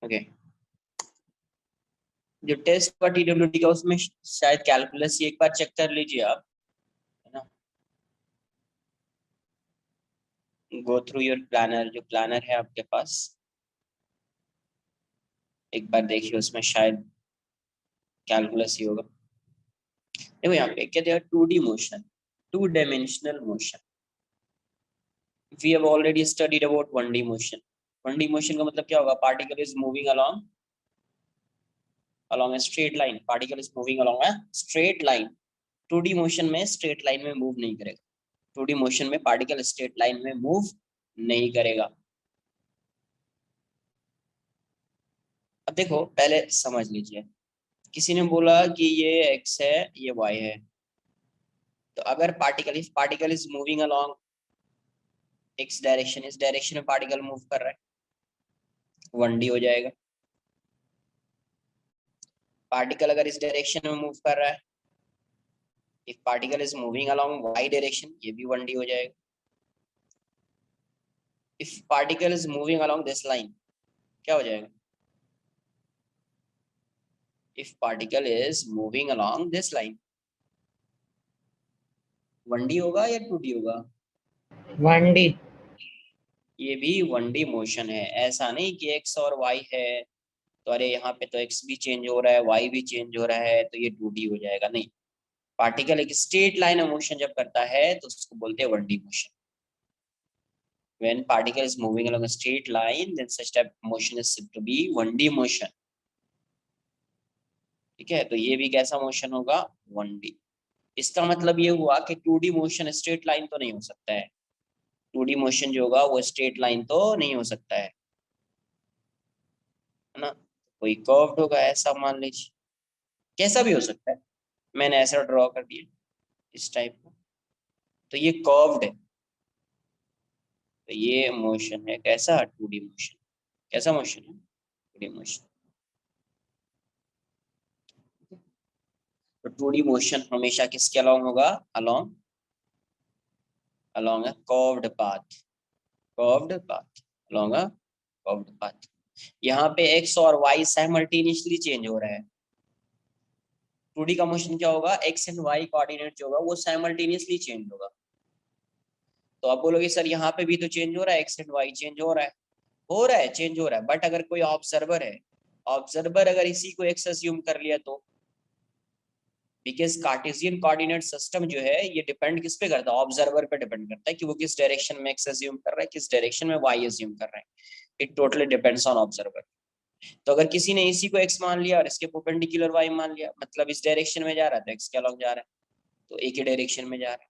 Okay, जो test का TWD का उसमें शायद कैलकुलस एक बार चेक कर लीजिए आप, है ना। गो थ्रू योर प्लानर, जो प्लानर है आपके पास, एक बार देखिए उसमें शायद कैलकुलस ही होगा। देखो यहाँ पे कहते हैं 2D motion, 2 dimensional motion. We have already studied about 1D motion. 1D motion का मतलब क्या होगा? Particle is moving along a straight line, particle is moving along a straight line। 2D motion में स्ट्रेट लाइन में move नहीं करेगा। 2D motion में particle straight line में मूव नहीं करेगा। अब देखो पहले समझ लीजिए, किसी ने बोला कि ये x है ये y है, तो अगर particle is moving along x direction, इस डायरेक्शन में पार्टिकल मूव कर रहा है, 1D हो जाएगा। पार्टिकल अगर इस डायरेक्शन में मूव कर रहा है, if particle is moving along y direction, ये भी 1D हो जाएगा। If particle is moving along this line, क्या हो जाएगा? If particle is moving along this line, 1D होगा या 2D होगा? 1D। ये भी 1D मोशन है। ऐसा नहीं कि x और y है तो अरे यहाँ पे तो x भी चेंज हो रहा है y भी चेंज हो रहा है तो ये 2D हो जाएगा, नहीं। पार्टिकल एक स्ट्रेट लाइन में मोशन जब करता है तो उसको बोलते हैं 1D motion. When particle is moving along a straight line, then such type of motion is said to be 1D motion। ठीक है, तो ये भी कैसा मोशन होगा? 1D। इसका मतलब ये हुआ कि 2D मोशन स्ट्रेट लाइन तो नहीं हो सकता है। 2D मोशन जो होगा वो स्ट्रेट लाइन तो नहीं हो सकता है ना। कोई कर्व्ड होगा, ऐसा मान लीजिए, कैसा भी हो सकता है। मैंने ऐसा ड्रॉ कर दिया इस टाइप का, तो ये कर्व्ड है, तो ये मोशन है कैसा? 2D motion. कैसा मोशन है? 2D motion. तो 2D मोशन हमेशा किसके अलोंग होगा? Along along a curved path, curved path, along a curved path. यहाँ पे x और y साइमल्टेनियसली चेंज हो रहा है। 2D का मोशन क्या होगा? x एंड y कोऑर्डिनेट जो होगा वो साइमल्टेनियसली चेंज होगा। तो आप बोलोगे सर यहाँ पे भी तो चेंज हो रहा है, x एंड y चेंज हो रहा है, चेंज हो रहा है, बट अगर कोई ऑब्जर्वर है, ऑब्जर्वर अगर इसी को x अज्यूम कर लिया तो, बिकॉज कार्टेशियन कोऑर्डिनेट सिस्टम जो है ये डिपेंड किस पे करता है? ऑब्जर्वर पे डिपेंड करता है कि वो किस डायरेक्शन में x अज्यूम कर रहा है, किस डायरेक्शन में y अज्यूम कर रहा है। It totally depends on observer. तो अगर किसी ने इसी को x मान लिया और इसके परपेंडिकुलर y मान लिया, मतलब इस डायरेक्शन में जा रहा है तो x के अलॉन्ग जा रहा है, तो एक ही डायरेक्शन में जा रहा है।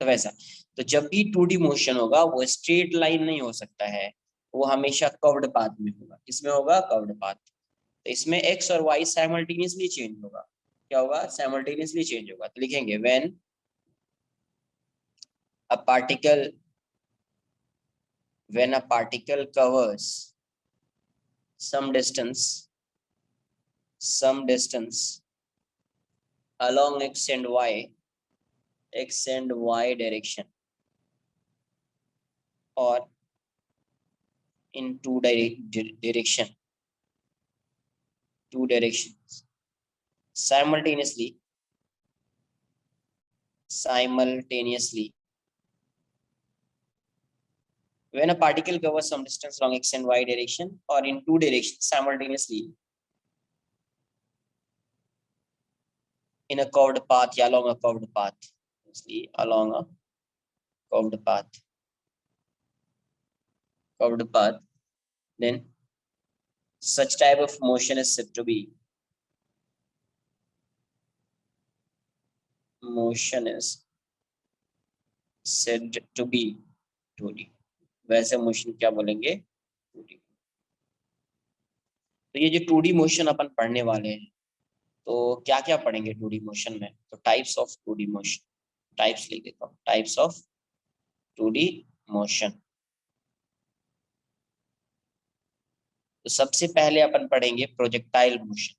तो वैसा, तो जब भी 2D मोशन होगा वो स्ट्रेट लाइन नहीं हो सकता है, वो हमेशा कर्व्ड पाथ में होगा। किसमें होगा? Curved path. तो इसमें x और y साइमल्टेनियसली चेंज होगा। क्या होगा? साइमल्टेनियसली चेंज होगा। तो लिखेंगे when a particle covers some distance along x and y direction, or in two directions simultaneously, when a particle covers some distance along x and y direction or in two directions simultaneously in a curved path या along a curved path, along a curved path, then such type of motion is said to be 2D। वैसे motion क्या बोलेंगे? 2D। तो ये जो 2D motion अपन पढ़ने वाले हैं, तो क्या क्या पढ़ेंगे 2D मोशन में? तो types of 2D motion, types लिख देता हूँ, टाइप्स ऑफ 2D मोशन। तो सबसे पहले अपन पढ़ेंगे प्रोजेक्टाइल मोशन।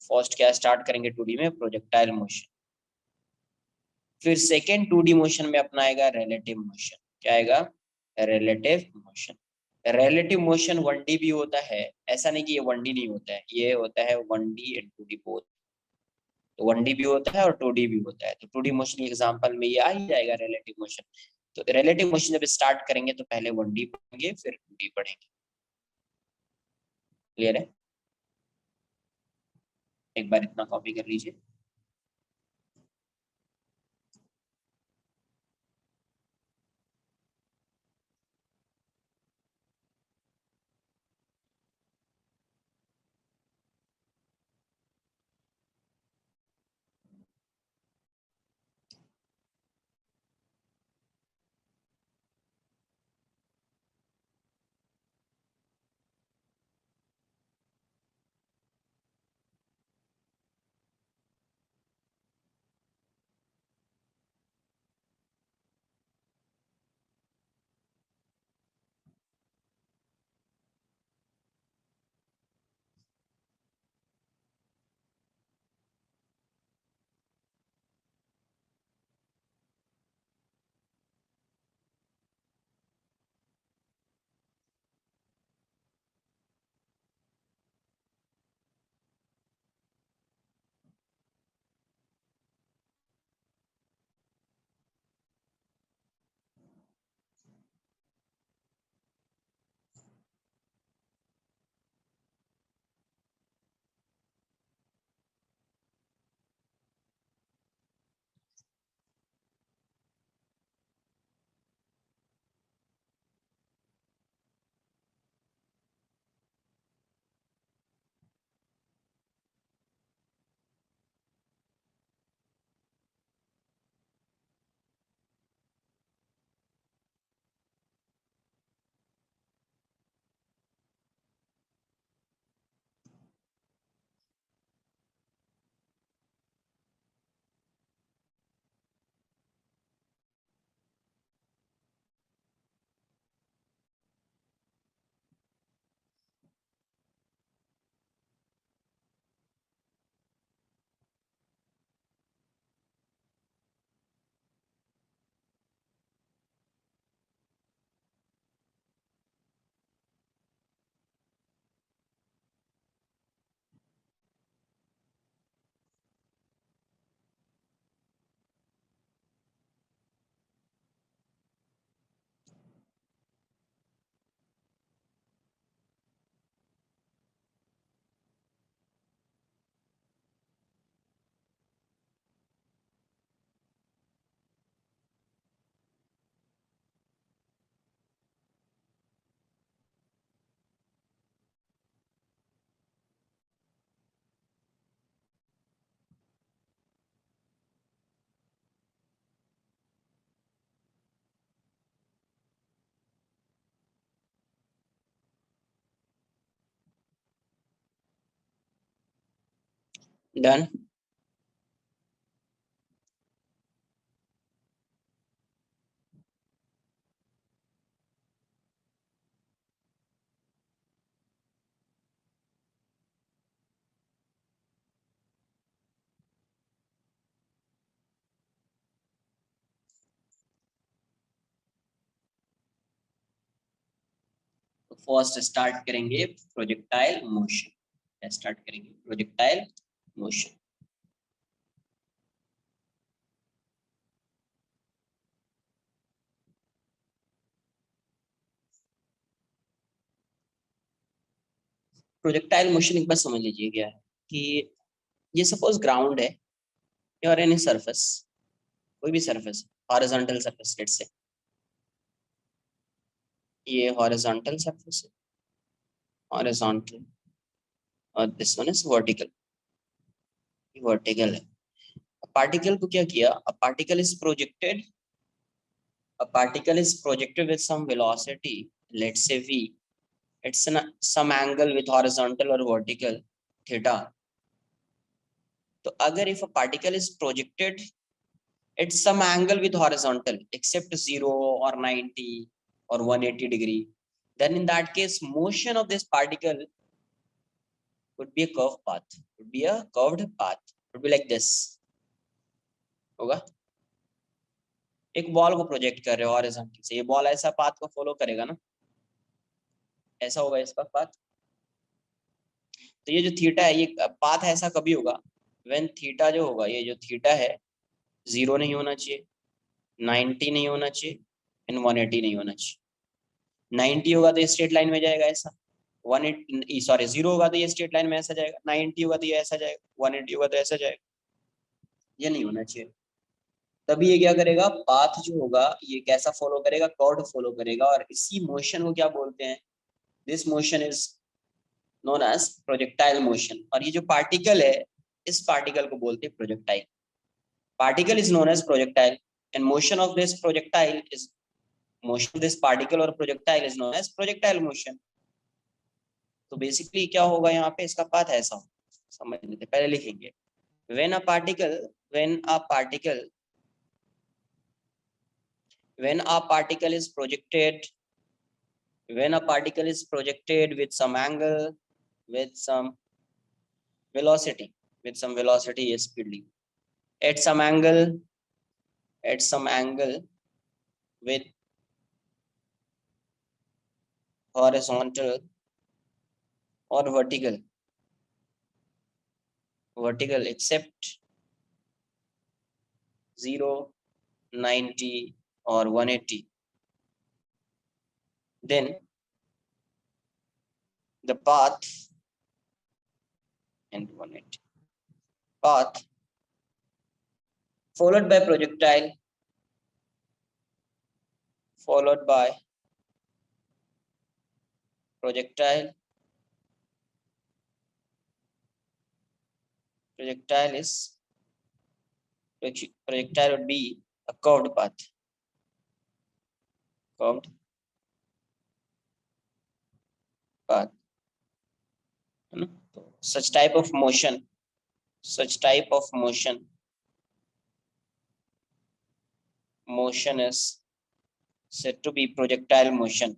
फर्स्ट क्या स्टार्ट करेंगे 2D में? Projectile motion. फिर सेकेंड 2D मोशन में अपना आएगा रिलेटिव मोशन। क्या आएगा? Relative motion. Relative motion 1D भी होता है, ऐसा नहीं कि ये 1D नहीं होता है, ये होता है 1D एंड 2D बोथ। तो 1D भी होता है और 2D भी होता है। तो 2D मोशन के एग्जांपल में ये आ ही जाएगा रिलेटिव मोशन। तो रिलेटिव मोशन जब स्टार्ट करेंगे तो पहले 1D पढ़ेंगे फिर 2D पढ़ेंगे। क्लियर है? एक बार इतना कॉपी कर लीजिए। डन। तो फर्स्ट स्टार्ट करेंगे प्रोजेक्टाइल मोशन। स्टार्ट करेंगे प्रोजेक्टाइल मोशन। प्रोजेक्टाइल मोशन एक बार समझ लीजिए क्या है कि ये सपोज ग्राउंड है और एनी सरफेस, कोई भी surface, horizontal surface let's say, ये हॉरिजॉन्टल सरफेस है, हॉरिजॉन्टल, और this one is vertical, vertical है। पार्टिकल को क्या किया, a particle is projected, a particle is projected with some velocity, let's say v, it's an some angle with horizontal or vertical theta. तो अगर if a particle is projected at some angle with horizontal except 0 or 90 or 180 degree, then in that case motion of this particle would be a curved path, would be a curved path, would be like this होगा। एक ball को project कर रहे हो horizontal से, ये ball ऐसा path को फॉलो करेगा ना, ऐसा होगा इसका पाथ। तो ये जो थीटा है, ये पाथ ऐसा कभी होगा व्हेन थीटा जो होगा, ये जो थीटा है 0 नहीं होना चाहिए, 90 नहीं होना चाहिए एंड 180 नहीं होना चाहिए। 90 होगा तो ये स्ट्रेट लाइन में जाएगा ऐसा, 180 सॉरी 0 होगा तो ये स्ट्रेट लाइन में ऐसा जाएगा, 90 होगा तो ये ऐसा जाएगा, 180 होगा तो ऐसा जाएगा, ये नहीं होना चाहिए। तभी ये क्या करेगा, पाथ जो होगा ये कैसा फॉलो करेगा, कॉर्ड फॉलो करेगा। और इसी मोशन को क्या बोलते हैं, this motion is known as projectile motion. और ये जो पार्टिकल है, इस पार्टिकल को बोलते हैं projectile. Particle is known as projectile and motion of this projectile is motion of this particle और projectile is known as projectile motion. तो बेसिकली क्या होगा यहाँ पे, इसका पाथ ऐसा हो, समझ लेते, पहले लिखेंगे। when a particle when a particle when a particle is projected with some angle, with some velocity speedily at some angle with horizontal or vertical except 0, 90 or 180, then the path and 180 path followed by projectile projectile would be a curved path, है ना? तो such type of motion is said to be projectile motion,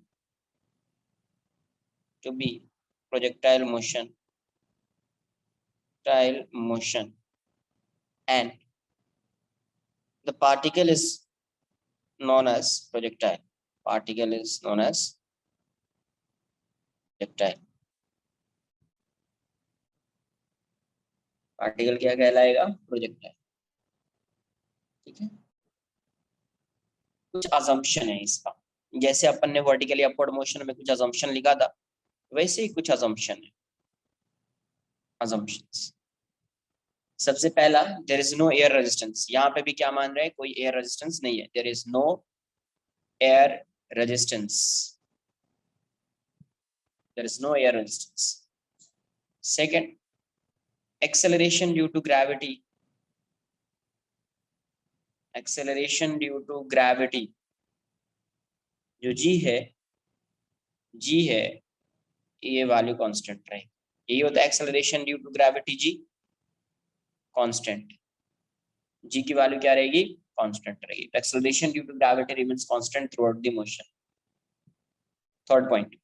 and the particle is known as projectile. Particle क्या कहलाएगा, projectile. ठीक है, कुछ assumption है इसका, जैसे अपन ने वर्टिकली अपवर्ड मोशन में कुछ अजम्पशन लिखा था, वैसे ही कुछ अजम्पशन है। assumptions, सबसे पहला, there is no air resistance. यहाँ पे भी क्या मान रहे हैं, कोई एयर रेजिस्टेंस नहीं है, there is no air resistance, second, acceleration due to gravity, जो g है ये वैल्यू कांस्टेंट रहेगी। यही होता है acceleration due to gravity, g constant, g की वैल्यू क्या रहेगी, कांस्टेंट रहेगी। Acceleration due to gravity remains constant throughout the motion. Third point,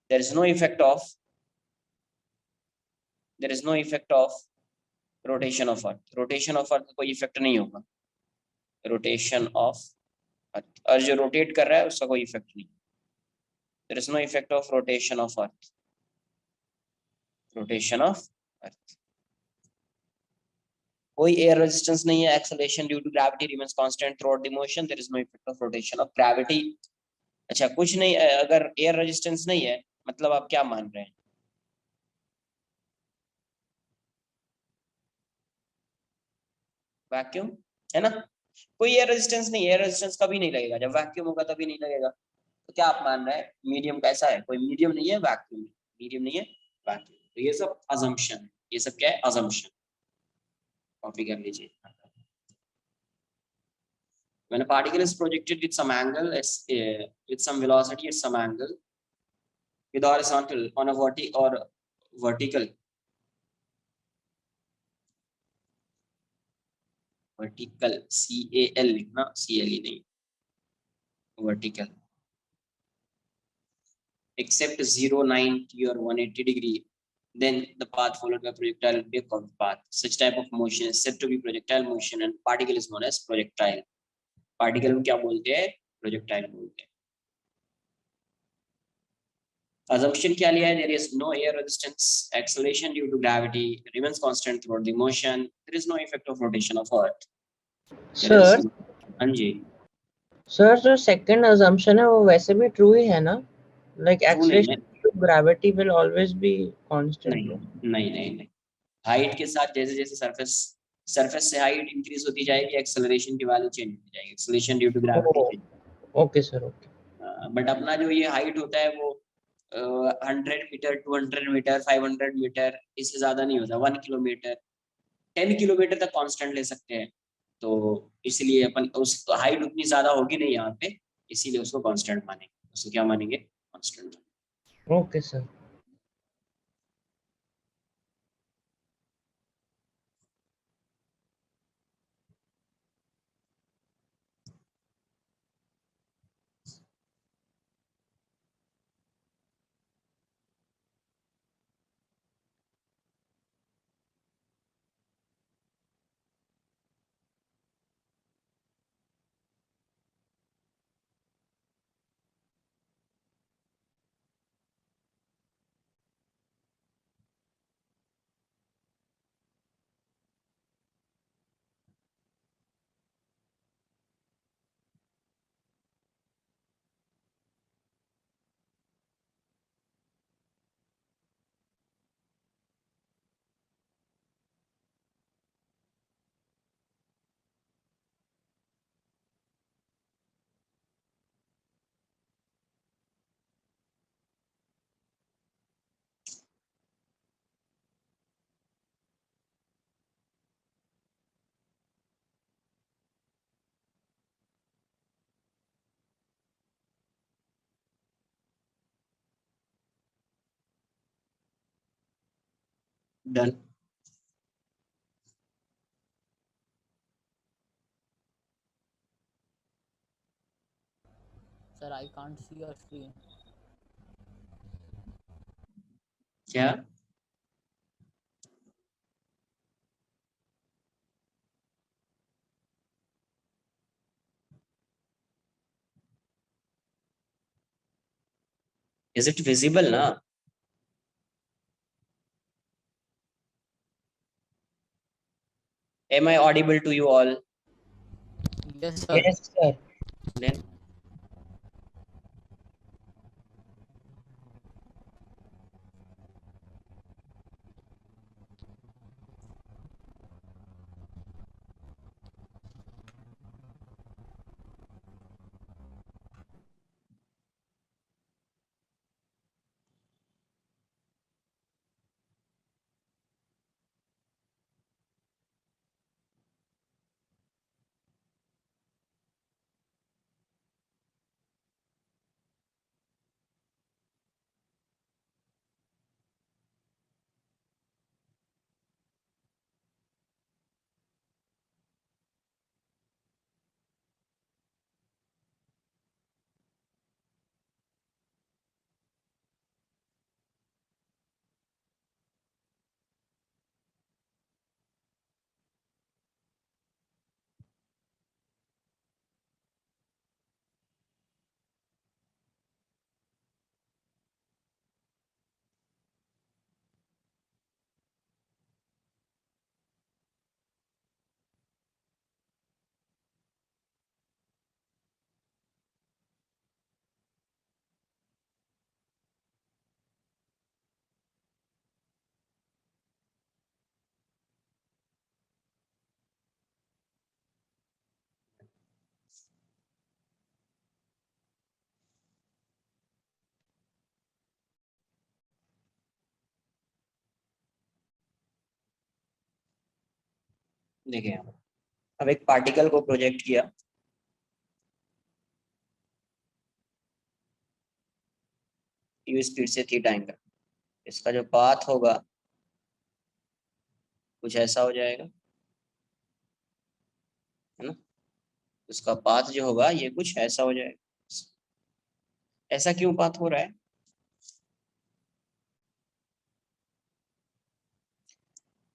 there is no effect of rotation of earth का कोई इफेक्ट नहीं होगा, रोटेशन ऑफ अर्थ, और जो रोटेट कर रहा है उसका कोई इफेक्ट नहीं। there is no effect of rotation of earth, कोई एयर रेजिस्टेंस नहीं है, acceleration due to gravity remains constant throughout the motion, there is no effect of rotation of gravity. अच्छा, कुछ नहीं, अगर एयर रेजिस्टेंस नहीं है मतलब आप क्या मान रहे हैं, वैक्यूम, है ना? कोई एयर रेजिस्टेंस नहीं, एयर रेजिस्टेंस कभी नहीं लगेगा, जब वैक्यूम होगा तभी नहीं लगेगा। तो क्या आप मान रहे हैं, मीडियम कैसा है, कोई मीडियम नहीं है, वैक्यूम तो ये सब अजम्पशन है, ये सब क्या है, अजम्पशन। कॉपी कर लीजिए। When a particle is projected with some angle, with some velocity at some angle, with horizontal on a vertical CAL लिखना, CLE नहीं, vertical, except 0, 90 or 180 degree, then the path followed by projectile will be a curved path. Such type of motion is said to be projectile motion and particle is known as projectile. Particle को क्या बोलते हैं, projectile बोलते हैं। assumption क्या लिया है? There is no air resistance, acceleration due to gravity remains constant throughout the motion, there is no effect of rotation of earth. There is, sir हाँ जी, सर जो सेकंड assumption है वो वैसे भी ट्रू ही है ना, लाइक ट्रू नहीं है, acceleration gravity will always be constant. नहीं नहीं नहीं नहीं, हाइट के साथ जैसे जैसे सरफेस से हाइट इंक्रीज होती जाएगी, एक्सेलरेशन की वैल्यू चेंज होती जाएगी, acceleration due to gravity change. Okay sir, okay. But अपना जो ये हाइट होता है वो 100 मीटर, 200 मीटर, 500 मीटर, इससे ज्यादा नहीं होता, 1 किलोमीटर, 10 किलोमीटर तक कांस्टेंट ले सकते हैं। तो इसलिए अपन उस हाइट उतनी ज्यादा होगी नहीं यहाँ पे, इसीलिए उसको कांस्टेंट मानेंगे। उसको क्या मानेंगे? Constant. Okay sir. Done. Sir, I can't see your screen. क्या? इज इट विजिबल ना? Am I audible to you all? Yes, sir. Yes sir. Then देखिए, अब एक पार्टिकल को प्रोजेक्ट किया, यू स्पीड से थीटा एंगल, इसका जो पाथ होगा कुछ ऐसा हो जाएगा, है ना? उसका पाथ जो होगा ये कुछ ऐसा हो जाएगा। ऐसा क्यों पाथ हो रहा है?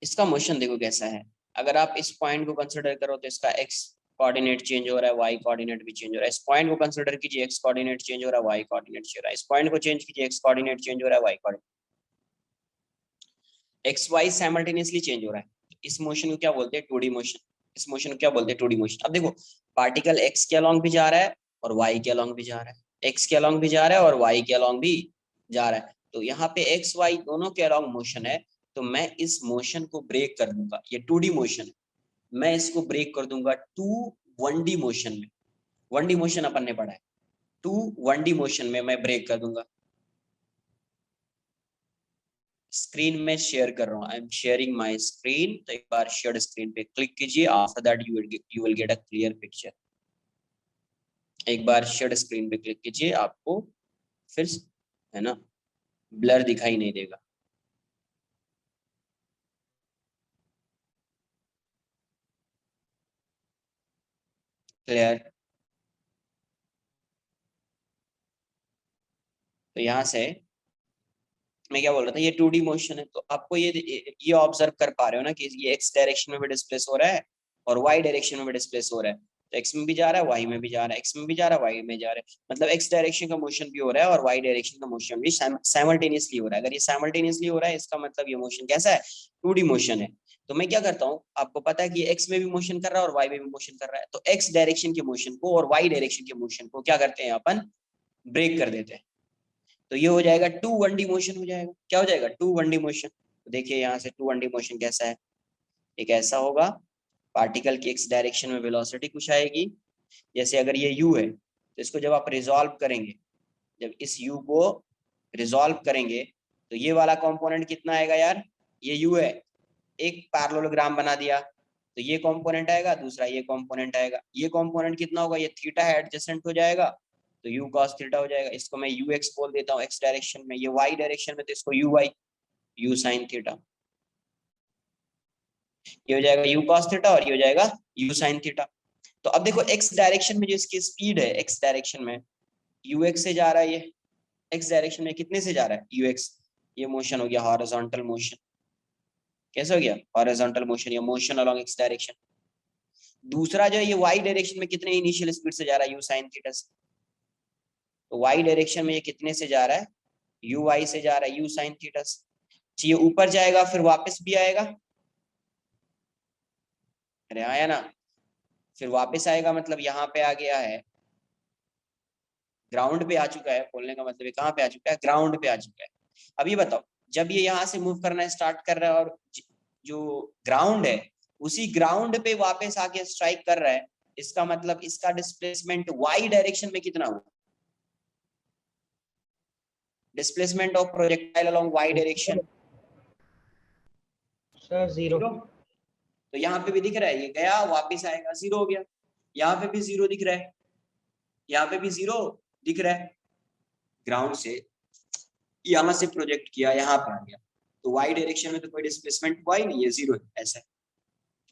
इसका मोशन देखो कैसा है। अगर आप इस पॉइंट को कंसिडर करो तो इसका एक्स कोऑर्डिनेट चेंज हो रहा है, वाई कोऑर्डिनेट भी चेंज हो रहा है। इस पॉइंट को कंसीडर कीजिए, एक्स कोऑर्डिनेट चेंज हो रहा है, वाई कोऑर्डिनेट चेंज हो रहा है। इस पॉइंट को चेंज कीजिए, एक्स कोऑर्डिनेट चेंज हो रहा है, y coordinate, x y simultaneously change हो रहा है। इस मोशन को क्या बोलते हैं? 2D motion. इस मोशन को क्या बोलते हैं? 2D motion. अब देखो पार्टिकल एक्स के अलोंग भी जा रहा है और वाई के अलोंग भी जा रहा है, एक्स के अलोंग भी जा रहा है और वाई के अलोंग भी जा रहा है। तो यहाँ पे एक्स वाई दोनों के अलोंग मोशन है, तो मैं इस मोशन को ब्रेक कर दूंगा। ये 2D मोशन है, मैं इसको ब्रेक कर दूंगा 1D मोशन में। 1D मोशन अपन ने पढ़ा है, 1D मोशन में मैं ब्रेक कर दूंगा। स्क्रीन में शेयर कर रहा हूँ, I am sharing my screen. तो एक बार शेयर स्क्रीन पे क्लिक कीजिए, after that you will get a clear picture. एक बार शेयर स्क्रीन पे क्लिक कीजिए, आपको फिर है ना ब्लर दिखाई नहीं देगा। क्लियर? तो यहाँ से मैं क्या बोल रहा था, ये 2D मोशन है, तो आपको ये ऑब्जर्व कर पा रहे हो ना कि ये एक्स डायरेक्शन में भी डिस्प्लेस हो रहा है और वाई डायरेक्शन में भी डिस्प्लेस हो रहा है। तो एक्स में भी जा रहा है, वाई में भी जा रहा है, एक्स में भी जा रहा है, वाई में जा रहा है। मतलब एक्स डायरेक्शन का मोशन भी हो रहा है और वाई डायरेक्शन का मोशन भी साइमल्टेनियसली हो रहा है। अगर ये साइमल्टेनियसली हो रहा है, इसका मतलब ये मोशन कैसा है? 2D मोशन है। तो मैं क्या करता हूँ, आपको पता है कि एक्स में भी मोशन कर रहा है और वाई में भी मोशन कर रहा है, तो एक्स डायरेक्शन के मोशन को और वाई डायरेक्शन के मोशन को क्या करते हैं अपन? ब्रेक कर देते हैं। तो ये हो जाएगा 1D मोशन हो जाएगा। क्या हो जाएगा? 1D motion. तो देखिए यहाँ से 1D मोशन कैसा है, एक ऐसा होगा, पार्टिकल की एक्स डायरेक्शन में वेलोसिटी कुछ आएगी। जैसे अगर ये u है, तो इसको जब आप रिजॉल्व करेंगे, जब इस u को रिजॉल्व करेंगे, तो ये वाला कंपोनेंट कितना आएगा यार? ये u है, एक पैरेललोग्राम बना दिया, तो ये कंपोनेंट आएगा, दूसरा ये कंपोनेंट आएगा। ये कंपोनेंट कितना होगा? ये थीटा है, एडजेसेंट हो जाएगा, तो u cos थीटा हो जाएगा। इसको मैं ux बोल देता हूँ एक्स डायरेक्शन में, ये y डायरेक्शन में तो इसको uy, u sin थीटा। ये हो जाएगा u cos थीटा और ये हो जाएगा u sin थीटा। तो अब देखो x डायरेक्शन में जो इसकी स्पीड है, x डायरेक्शन में ux से जा रहा है, ये x डायरेक्शन में कितने से जा रहा है? ux। ये मोशन हो गया हॉरिजॉन्टल मोशन। कैसे हो गया? हॉरिजॉन्टल मोशन या मोशन अलोंग x डायरेक्शन। दूसरा जो है ये y डायरेक्शन में कितने इनिशियल स्पीड से जा रहा है? u sin थीटा से। तो y डायरेक्शन में ये कितने से जा रहा है? uy से जा रहा है, u sin थीटा से। ये ऊपर जाएगा फिर वापस भी आएगा, अरे आया ना, फिर वापस आएगा, मतलब यहाँ पे आ गया है, ग्राउंड पे आ चुका है। बोलने का मतलब ये कहाँ पे आ चुका है? ग्राउंड पे आ चुका है। अब ये बताओ, जब ये यहाँ से मूव करना स्टार्ट कर रहा है और जो ग्राउंड है उसी ग्राउंड पे वापस आके स्ट्राइक कर रहा है, इसका मतलब इसका डिस्प्लेसमेंट वाई डायरेक्शन में कितना हुआ? Displacement of projectile along Y direction sir 0। तो यहाँ पे भी दिख रहा है, ये गया वापस आएगा, 0 हो गया। यहाँ पे भी 0 दिख रहा है, यहाँ पे भी 0 दिख रहा है। ग्राउंड से यहाँ से प्रोजेक्ट किया, यहाँ पे आ गया, तो वाई डायरेक्शन में तो कोई डिस्प्लेसमेंट हुआ ही नहीं है, 0 है। ऐसा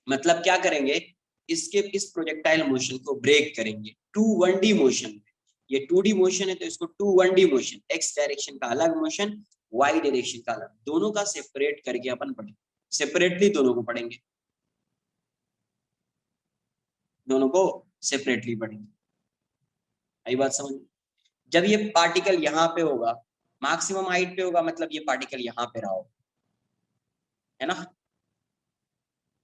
मतलब क्या करेंगे, इसके इस प्रोजेक्टाइल मोशन को ब्रेक करेंगे 1D मोशन में। ये 2D मोशन है तो इसको 1D मोशन, एक्स डायरेक्शन का अलग मोशन, वाई डायरेक्शन का अलग, दोनों का सेपरेट करके अपन पढ़ेंगे। सेपरेटली दोनों को पढ़ेंगे, दोनों को सेपरेटली पढ़ेंगे। आई बात समझ? जब ये पार्टिकल यहाँ पे होगा, मैक्सिमम हाइट पे होगा, मतलब ये पार्टिकल यहाँ पे रहा होगा, है ना।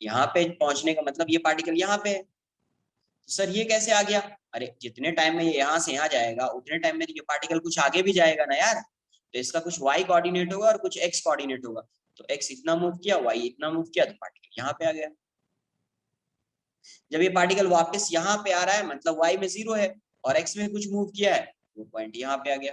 यहाँ पे पहुंचने का मतलब ये पार्टिकल यहाँ पे है। तो सर ये कैसे आ गया? अरे जितने टाइम में ये यहाँ से यहाँ जाएगा उतने टाइम में ये पार्टिकल कुछ आगे भी जाएगा ना यार। तो इसका कुछ वाई कोऑर्डिनेट होगा और कुछ एक्स कोऑर्डिनेट होगा। तो एक्स इतना मूव किया, वाई इतना मूव किया, तो पार्टिकल यहाँ पे आ गया। जब ये पार्टिकल वापस यहाँ पे आ रहा है, मतलब वाई में 0 है और एक्स में कुछ मूव किया है, वो पॉइंट यहाँ पे आ गया।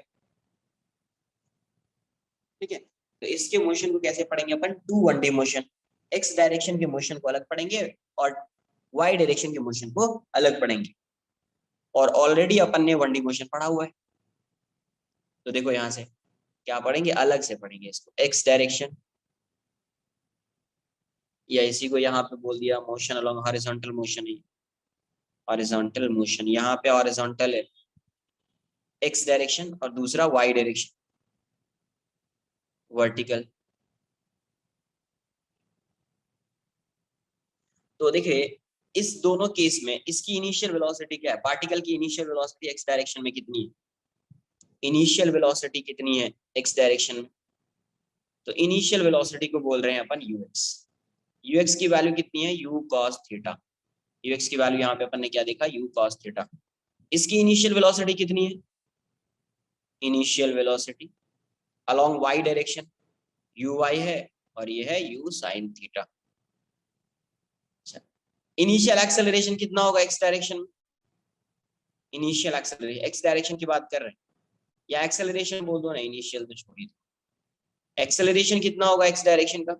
ठीक है, तो इसके मोशन को कैसे पढ़ेंगे अपन? 1D motion. एक्स डायरेक्शन के मोशन को अलग पढ़ेंगे और वाई डायरेक्शन के मोशन को अलग पढ़ेंगे। और ऑलरेडी अपन ने 1D मोशन पढ़ा हुआ है, तो देखो यहाँ से क्या पढ़ेंगे, अलग से पढ़ेंगे इसको। एक्स डायरेक्शन, या इसी को यहाँ पे बोल दिया मोशन अलोंग हॉरिजॉन्टल मोशन है। हॉरिजॉन्टल मोशन यहाँ पे हॉरिजॉन्टल है एक्स डायरेक्शन और दूसरा वाई डायरेक्शन वर्टिकल। तो देखिए इस दोनों केस में इसकी इनिशियल वेलोसिटी क्या है, पार्टिकल की इनिशियल वेलोसिटी एक्स डायरेक्शन में कितनी है, इनिशियल वेलोसिटी कितनी है एक्स डायरेक्शन में, तो इनिशियल वेलोसिटी को बोल रहे हैं अपन यूएक्स। यूएक्स की वैल्यू कितनी है, यू कॉस थीटा। यूएक्स की वैल्यू यहाँ पे अपन ने क्या देखा, यू कॉस थीटा। इसकी इनिशियल वेलोसिटी कितनी है, initial velocity along Y direction u y है और ये है u sine theta. Initial acceleration कितना होगा एक्स डायरेक्शन में, इनिशियल एक्सेलरेशन एक्स डायरेक्शन की बात कर रहे हैं, या एक्सेलरेशन बोल दो ना, इनिशियल तो छोड़ ही दो। एक्सेलरेशन कितना होगा एक्स डायरेक्शन का,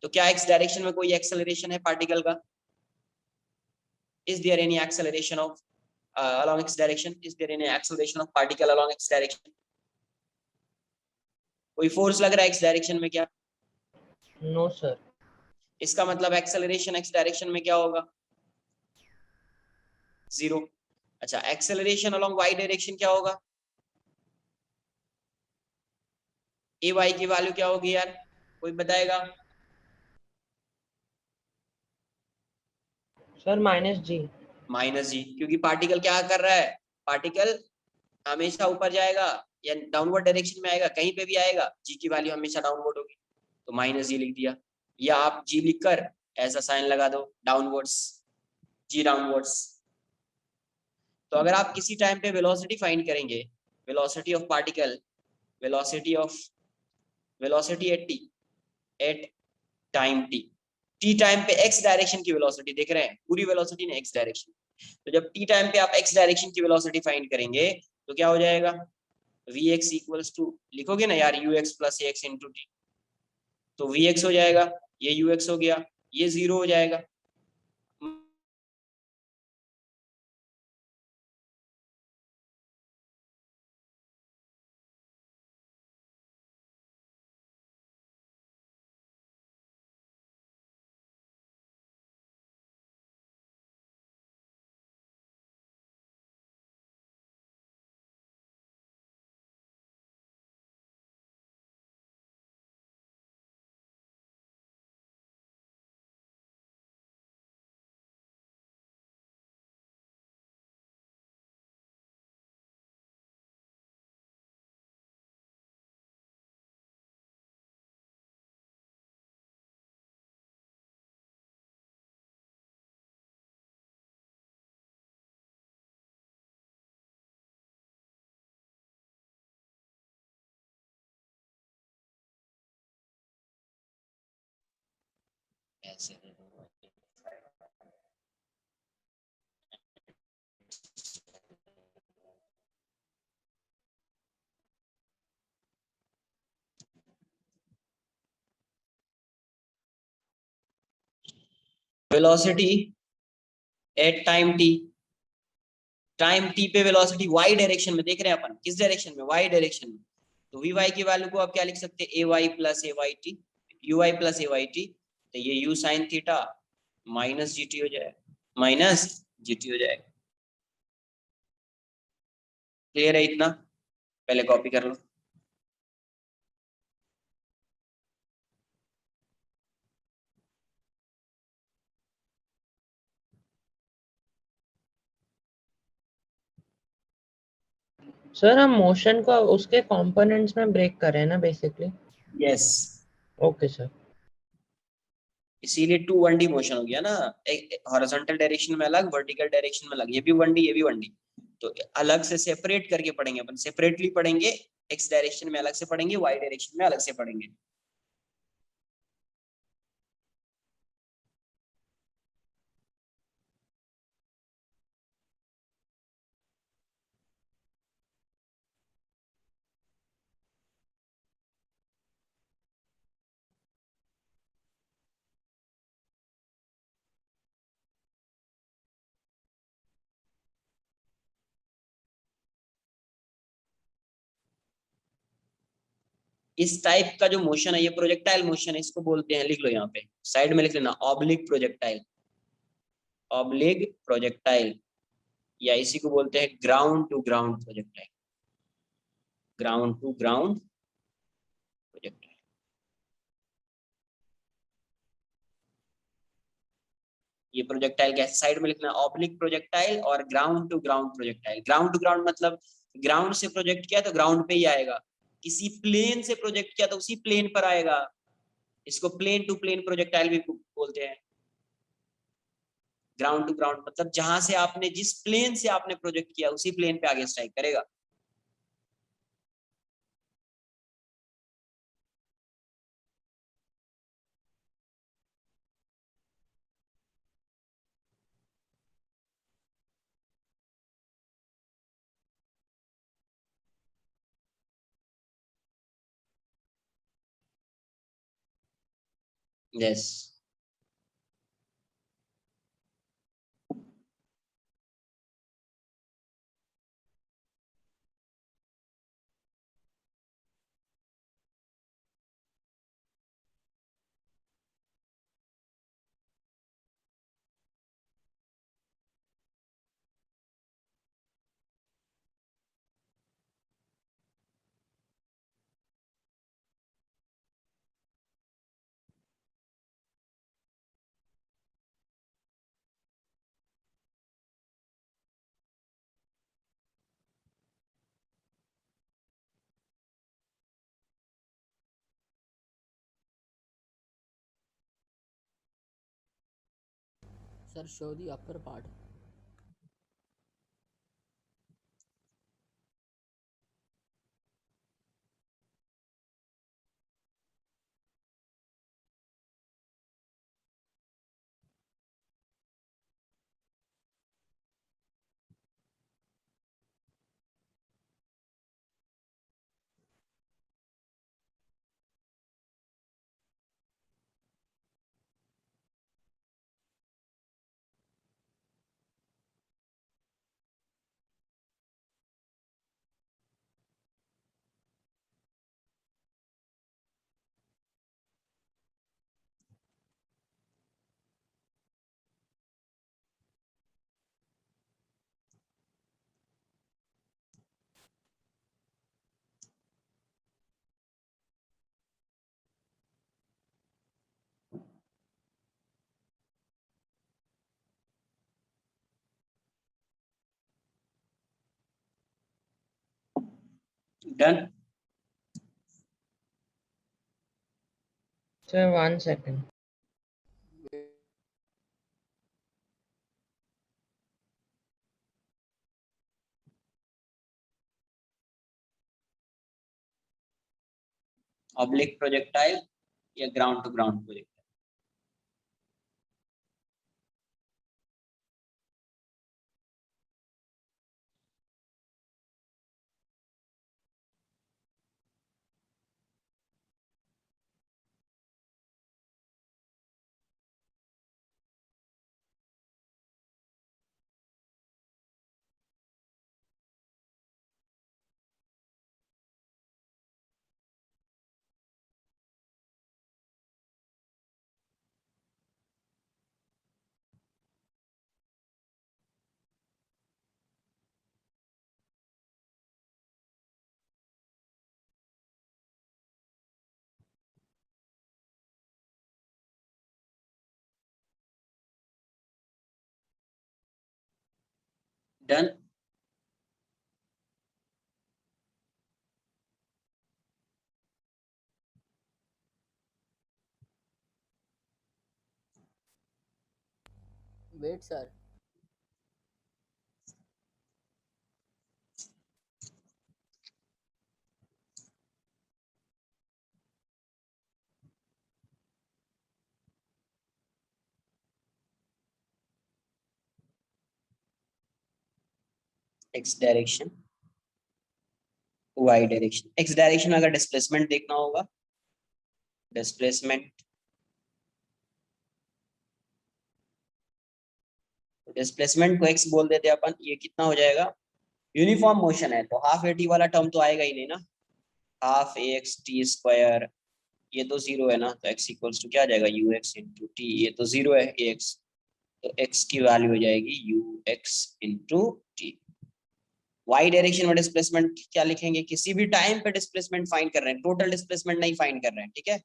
तो क्या एक्स डायरेक्शन में कोई एक्सेलरेशन है पार्टिकल का, is there any acceleration of along x direction, is there any acceleration of particle along x direction, कोई फोर्स लग रहा है x डायरेक्शन में क्या, नो सर। इसका मतलब एक्सेलरेशन x डायरेक्शन में क्या होगा, जीरो। अच्छा, एक्सेलरेशन along y डायरेक्शन क्या होगा, ए वाई की वैल्यू क्या होगी यार, कोई बताएगा, सर माइनस जी। माइनस जी, क्योंकि पार्टिकल क्या कर रहा है, पार्टिकल हमेशा ऊपर जाएगा या डाउनवर्ड डायरेक्शन में आएगा, कहीं पे भी आएगा, जी की वैल्यू हमेशा डाउनवर्ड होगी, तो माइनस जी लिख दिया, या आप जी लिखकर ऐसा साइन लगा दो डाउनवर्ड्स, जी डाउनवर्ड्स। तो अगर आप किसी टाइम पे वेलोसिटी फाइंड करेंगे, velocity of particle, velocity of velocity at t, at time t, t time पे एक्स डायरेक्शन की वेलोसिटी देख रहे हैं, पूरी वेलोसिटी ने एक्स डायरेक्शन, तो जब टी टाइम पे आप एक्स डायरेक्शन की वेलोसिटी फाइंड करेंगे तो क्या हो जाएगा, वी एक्स इक्वल्स टू, लिखोगे ना यार, you x plus A x into T, तो वी एक्स हो जाएगा, ये यू एक्स हो गया, ये जीरो हो जाएगा। ऐसे velocity at time T, time T पे वेलोसिटी वाई डायरेक्शन में देख रहे हैं अपन, किस डायरेक्शन में, वाई डायरेक्शन में, तो वी वाई की वैल्यू को आप क्या लिख सकते हैं, a y plus a y t, u y plus a y t, तो ये u sine theta minus g t हो जाएगा, माइनस जी टी हो जाएगा। क्लियर है इतना, पहले कॉपी कर लो। सर हम मोशन को उसके कंपोनेंट्स में ब्रेक कर रहे हैं ना बेसिकली। Yes, okay sir. इसीलिए 2 1D मोशन हो गया ना, हॉरिजॉन्टल डायरेक्शन में अलग, वर्टिकल डायरेक्शन में अलग, ये भी 1D ये भी 1D, तो अलग से सेपरेट करके पढ़ेंगे अपन, सेपरेटली पढ़ेंगे, एक्स डायरेक्शन में अलग से पढ़ेंगे, वाई डायरेक्शन में अलग से पढ़ेंगे। इस टाइप का जो मोशन है ये प्रोजेक्टाइल मोशन है, इसको बोलते हैं, लिख लो यहाँ पे साइड में लिख लेना, ऑब्लिक प्रोजेक्टाइल, ऑब्लिक प्रोजेक्टाइल, या इसी को बोलते हैं ground to ground projectile, ground to ground projectile. ये प्रोजेक्टाइल कैसे साइड में लिखना है, ऑब्लिक प्रोजेक्टाइल और ground to ground projectile. Ground to ground मतलब ग्राउंड से प्रोजेक्ट किया तो ग्राउंड पे ही आएगा, किसी प्लेन से प्रोजेक्ट किया तो उसी प्लेन पर आएगा। इसको प्लेन टू प्लेन प्रोजेक्टाइल भी बोलते हैं। ग्राउंड टू ग्राउंड मतलब जहां से आपने, जिस प्लेन से आपने प्रोजेक्ट किया उसी प्लेन पे आगे स्ट्राइक करेगा। Yes, Sir, show the upper part. Done. Sir, 1 second. Oblique projectile या ground to ground projectile? Done. Wait, sir. X direction, y direction. X direction में अगर डिस्प्लेसमेंट देखना होगा, डिस्प्लेसमेंट, डिस्प्लेसमेंट को एक्स बोल देते हैं अपन। ये कितना हो जाएगा, यूनिफॉर्म मोशन है तो हाफ ए टी वाला टर्म तो आएगा ही नहीं ना, हाफ ए एक्स टी स्क्वायर, ये तो जीरो है ना, तो एक्स इक्वल्स टू क्या आ जाएगा, यू एक्स इंटू टी। ये तो जीरो है ए एक्स, तो एक्स की वैल्यू हो जाएगी u x into t. Y direction में डिस्प्लेसमेंट क्या लिखेंगे, किसी भी टाइम पे डिस्प्लेसमेंट फाइंड कर रहे हैं, टोटल डिस्प्लेसमेंट नहीं फाइंड कर रहे हैं, ठीक है।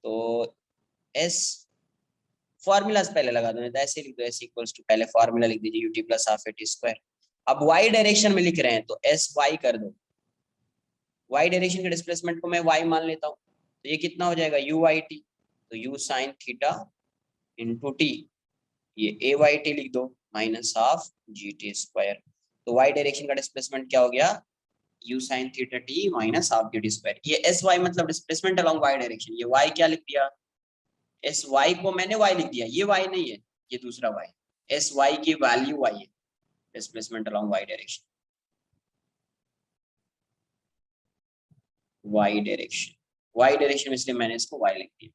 तो एस फॉर्मूलाज पहले लगा दो, नहीं तो ऐसे लिख दो, एस इक्वल्स टू पहले फॉर्मूला लिख दीजिए UT plus half eighty square. अब वाई डायरेक्शन में लिख रहे हैं तो एस वाई कर दो, वाई डायरेक्शन के डिस्प्लेसमेंट को मैं वाई मान लेता हूँ, तो ये कितना हो जाएगा यू वाई टी, तो you sine theta into T, ये ए वाई टी लिख दो minus half G T square. तो वाई डायरेक्शन का डिस्प्लेसमेंट क्या हो गया, you sine theta T minus half G T square. ये एस वाई मतलब डिस्प्लेसमेंट अलोंग वाई डायरेक्शन, ये वाई क्या लिख दिया, एस वाई को मैंने वाई लिख दिया, ये वाई नहीं है, ये दूसरा वाई, एस वाई की वैल्यू वाई है, displacement along Y direction, y direction, y direction में इसलिए मैंने इसको वाई लिख दिया।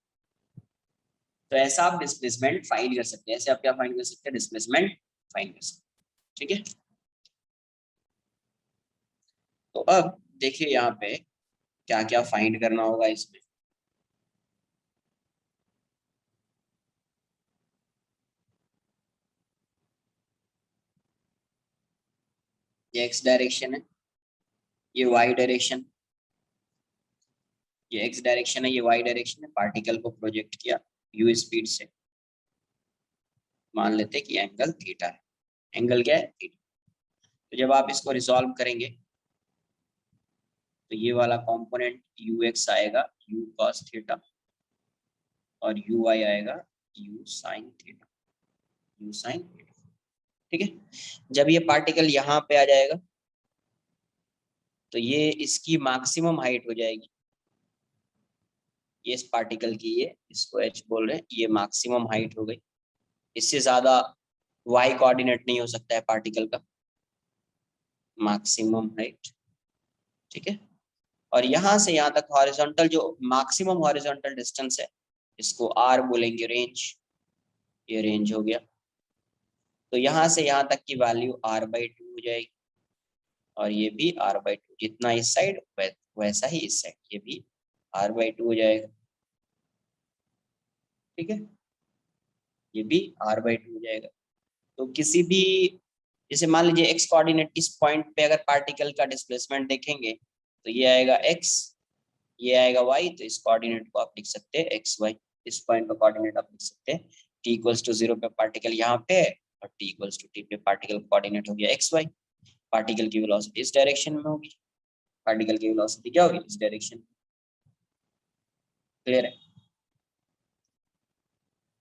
तो ऐसा आप डिस्प्लेसमेंट फाइंड कर सकते हैं, ऐसे आप क्या फाइंड कर सकते हैं, डिस्प्लेसमेंट फाइंड कर सकते हैं, ठीक है। तो अब देखिए यहाँ पे क्या क्या फाइंड करना होगा इसमें। ये एक्स डायरेक्शन है, ये वाई डायरेक्शन, ये एक्स डायरेक्शन है, ये वाई डायरेक्शन है, पार्टिकल को प्रोजेक्ट किया यू स्पीड से, मान लेते हैं कि एंगल थीटा है, एंगल क्या है थीटा। तो जब आप इसको रिजॉल्व करेंगे तो ये वाला कंपोनेंट यू एक्स आएगा यू कॉस थीटा, और यू वाई आएगा you sine theta, you sine theta, ठीक है। जब ये पार्टिकल यहाँ पे आ जाएगा तो ये इसकी मैक्सिमम हाइट हो जाएगी, ये इस पार्टिकल की, ये इसको एच बोल रहे हैं, ये मैक्सिमम हाइट हो गई, इससे ज्यादा वाई कोऑर्डिनेट नहीं हो सकता है पार्टिकल का, मैक्सिमम हाइट, ठीक है। और यहाँ से यहाँ तक हॉरिजॉन्टल जो मैक्सिमम हॉरिजॉन्टल डिस्टेंस है, इसको आर बोलेंगे, रेंज, ये रेंज हो गया। तो यहाँ से यहाँ तक की वैल्यू आर बाई टू हो जाएगी, और ये भी आर बाई टू, जितना इस साइड वैसा ही इस साइड, ये भी आर बाई टू हो जाएगा, ठीक है, ये भी आर बाई टू हो जाएगा। तो किसी भी, जैसे मान लीजिए एक्स कोऑर्डिनेट इस पॉइंट पे अगर पार्टिकल का डिस्प्लेसमेंट देखेंगे तो ये आएगा एक्स, ये आएगा वाई, तो इस कोऑर्डिनेट को आप लिख सकते हैं एक्स वाई, इस पॉइंट का कोऑर्डिनेट आप लिख सकते हैं, टी इक्वल्स टू 0 पे पार्टिकल यहाँ पे है, और टी इक्वल्स टू टी पे पार्टिकल कोऑर्डिनेट हो गया एक्स वाई। पार्टिकल की वेलोसिटी इस डायरेक्शन में होगी, पार्टिकल की वेलोसिटी क्या होगी, इस डायरेक्शन में, क्लियर है।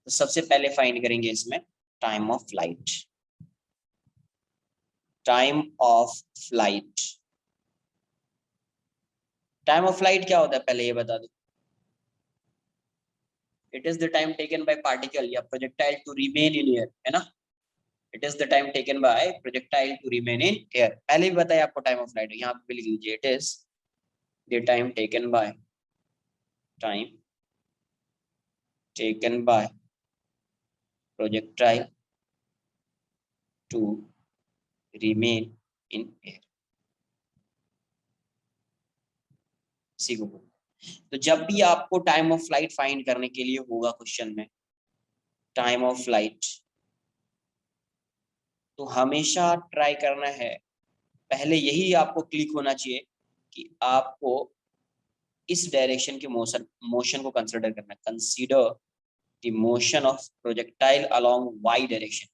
तो सबसे पहले फाइंड करेंगे इसमें time of flight, time of flight, time of flight क्या होता है पहले ये बता दो। It is the time taken by particle या projectile to remain in air, है ना, it is the time taken by projectile to remain in air, पहले भी बताया आपको टाइम ऑफ फ्लाइट, यहाँ पे लिख लीजिए, it is the time taken by, time taken by projectile to remain in air, इसी को बोलते हैं। तो जब भी आपको टाइम ऑफ फ्लाइट फाइंड करने के लिए होगा क्वेश्चन में टाइम ऑफ फ्लाइट, तो हमेशा ट्राई करना है, पहले यही आपको क्लिक होना चाहिए कि आपको इस डायरेक्शन के मोशन को कंसिडर करना है, consider the motion of projectile along Y direction,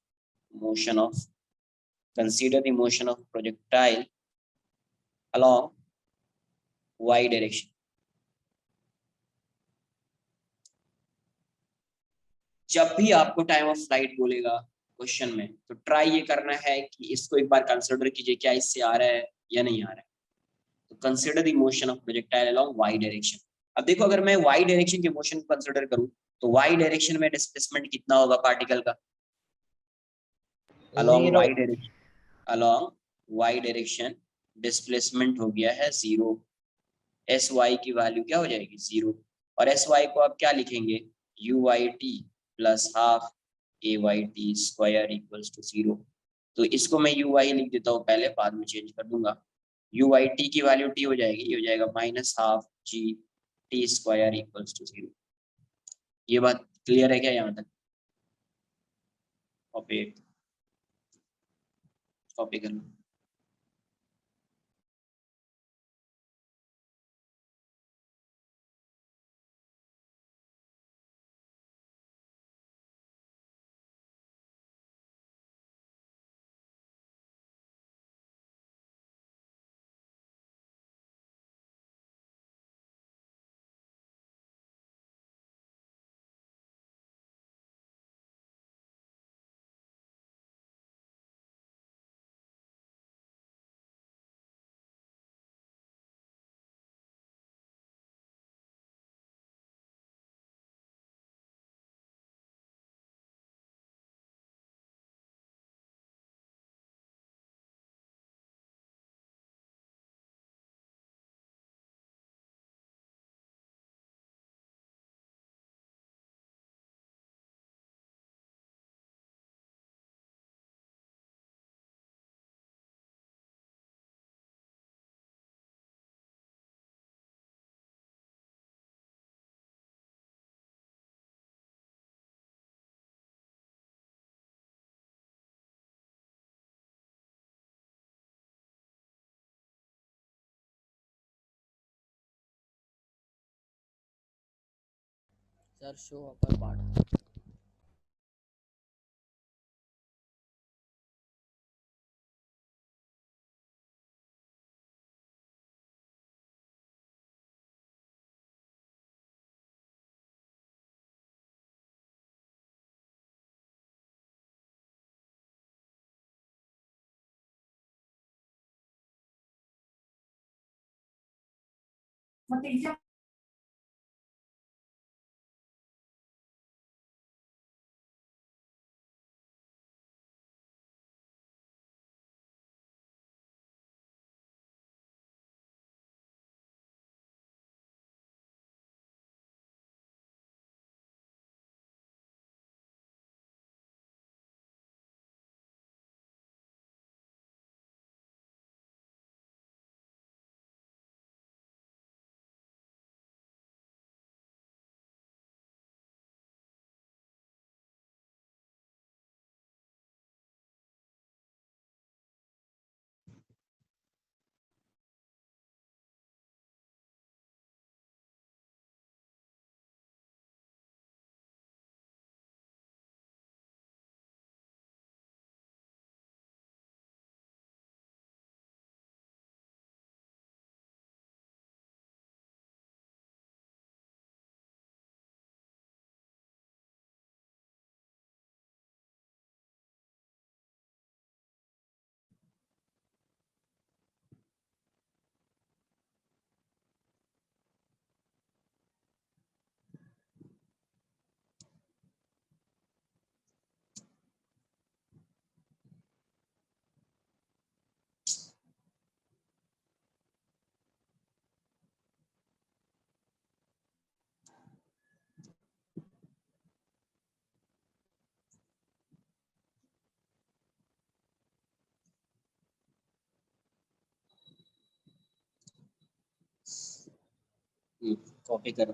motion of, consider the motion of projectile along Y direction. जब भी आपको टाइम ऑफ फ्लाइट बोलेगा क्वेश्चन में तो ट्राई ये करना है कि इसको एक बार कंसिडर कीजिए, क्या इससे आ रहा है या नहीं आ रहा है। तो consider the motion of projectile along Y direction. अब देखो अगर मैं वाई डायरेक्शन के मोशन को कंसिडर करूं तो वाई डायरेक्शन में डिस्प्लेसमेंट कितना होगा पार्टिकल का, along zero. Y direction, along Y direction displacement हो गया है 0, एस वाई की वैल्यू क्या हो जाएगी 0, और एस वाई को आप क्या लिखेंगे, u Y t plus half a y t square equals to 0। तो इसको मैं यू वाई लिख देता हूँ पहले, बाद में चेंज कर दूंगा, यू वाई टी की वैल्यू टी हो जाएगी, ये हो जाएगा minus half G T square equals to 0। ये बात क्लियर है क्या यहाँ तक, कॉपी कॉपी करना। Sir show upper part. Copy करो।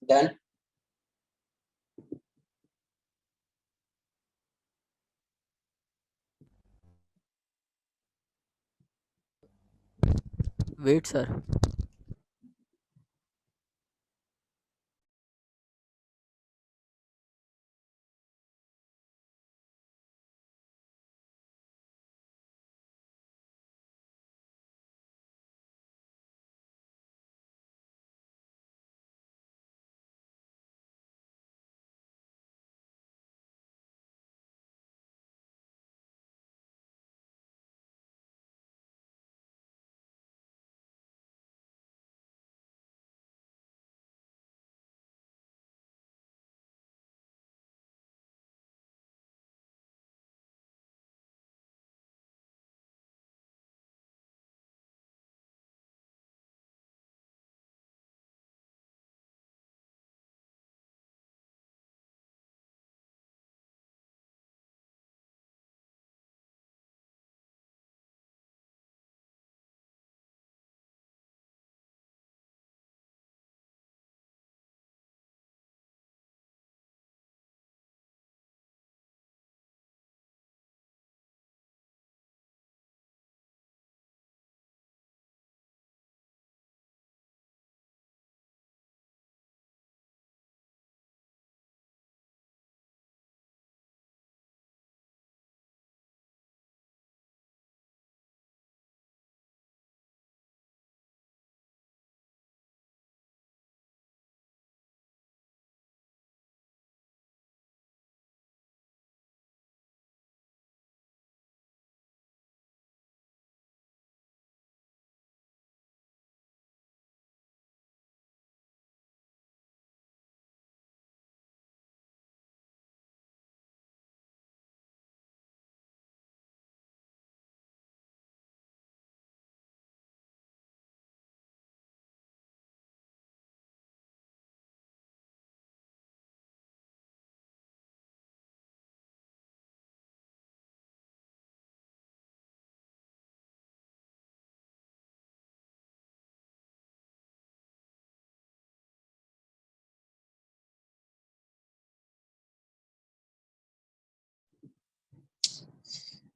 Done. Wait sir.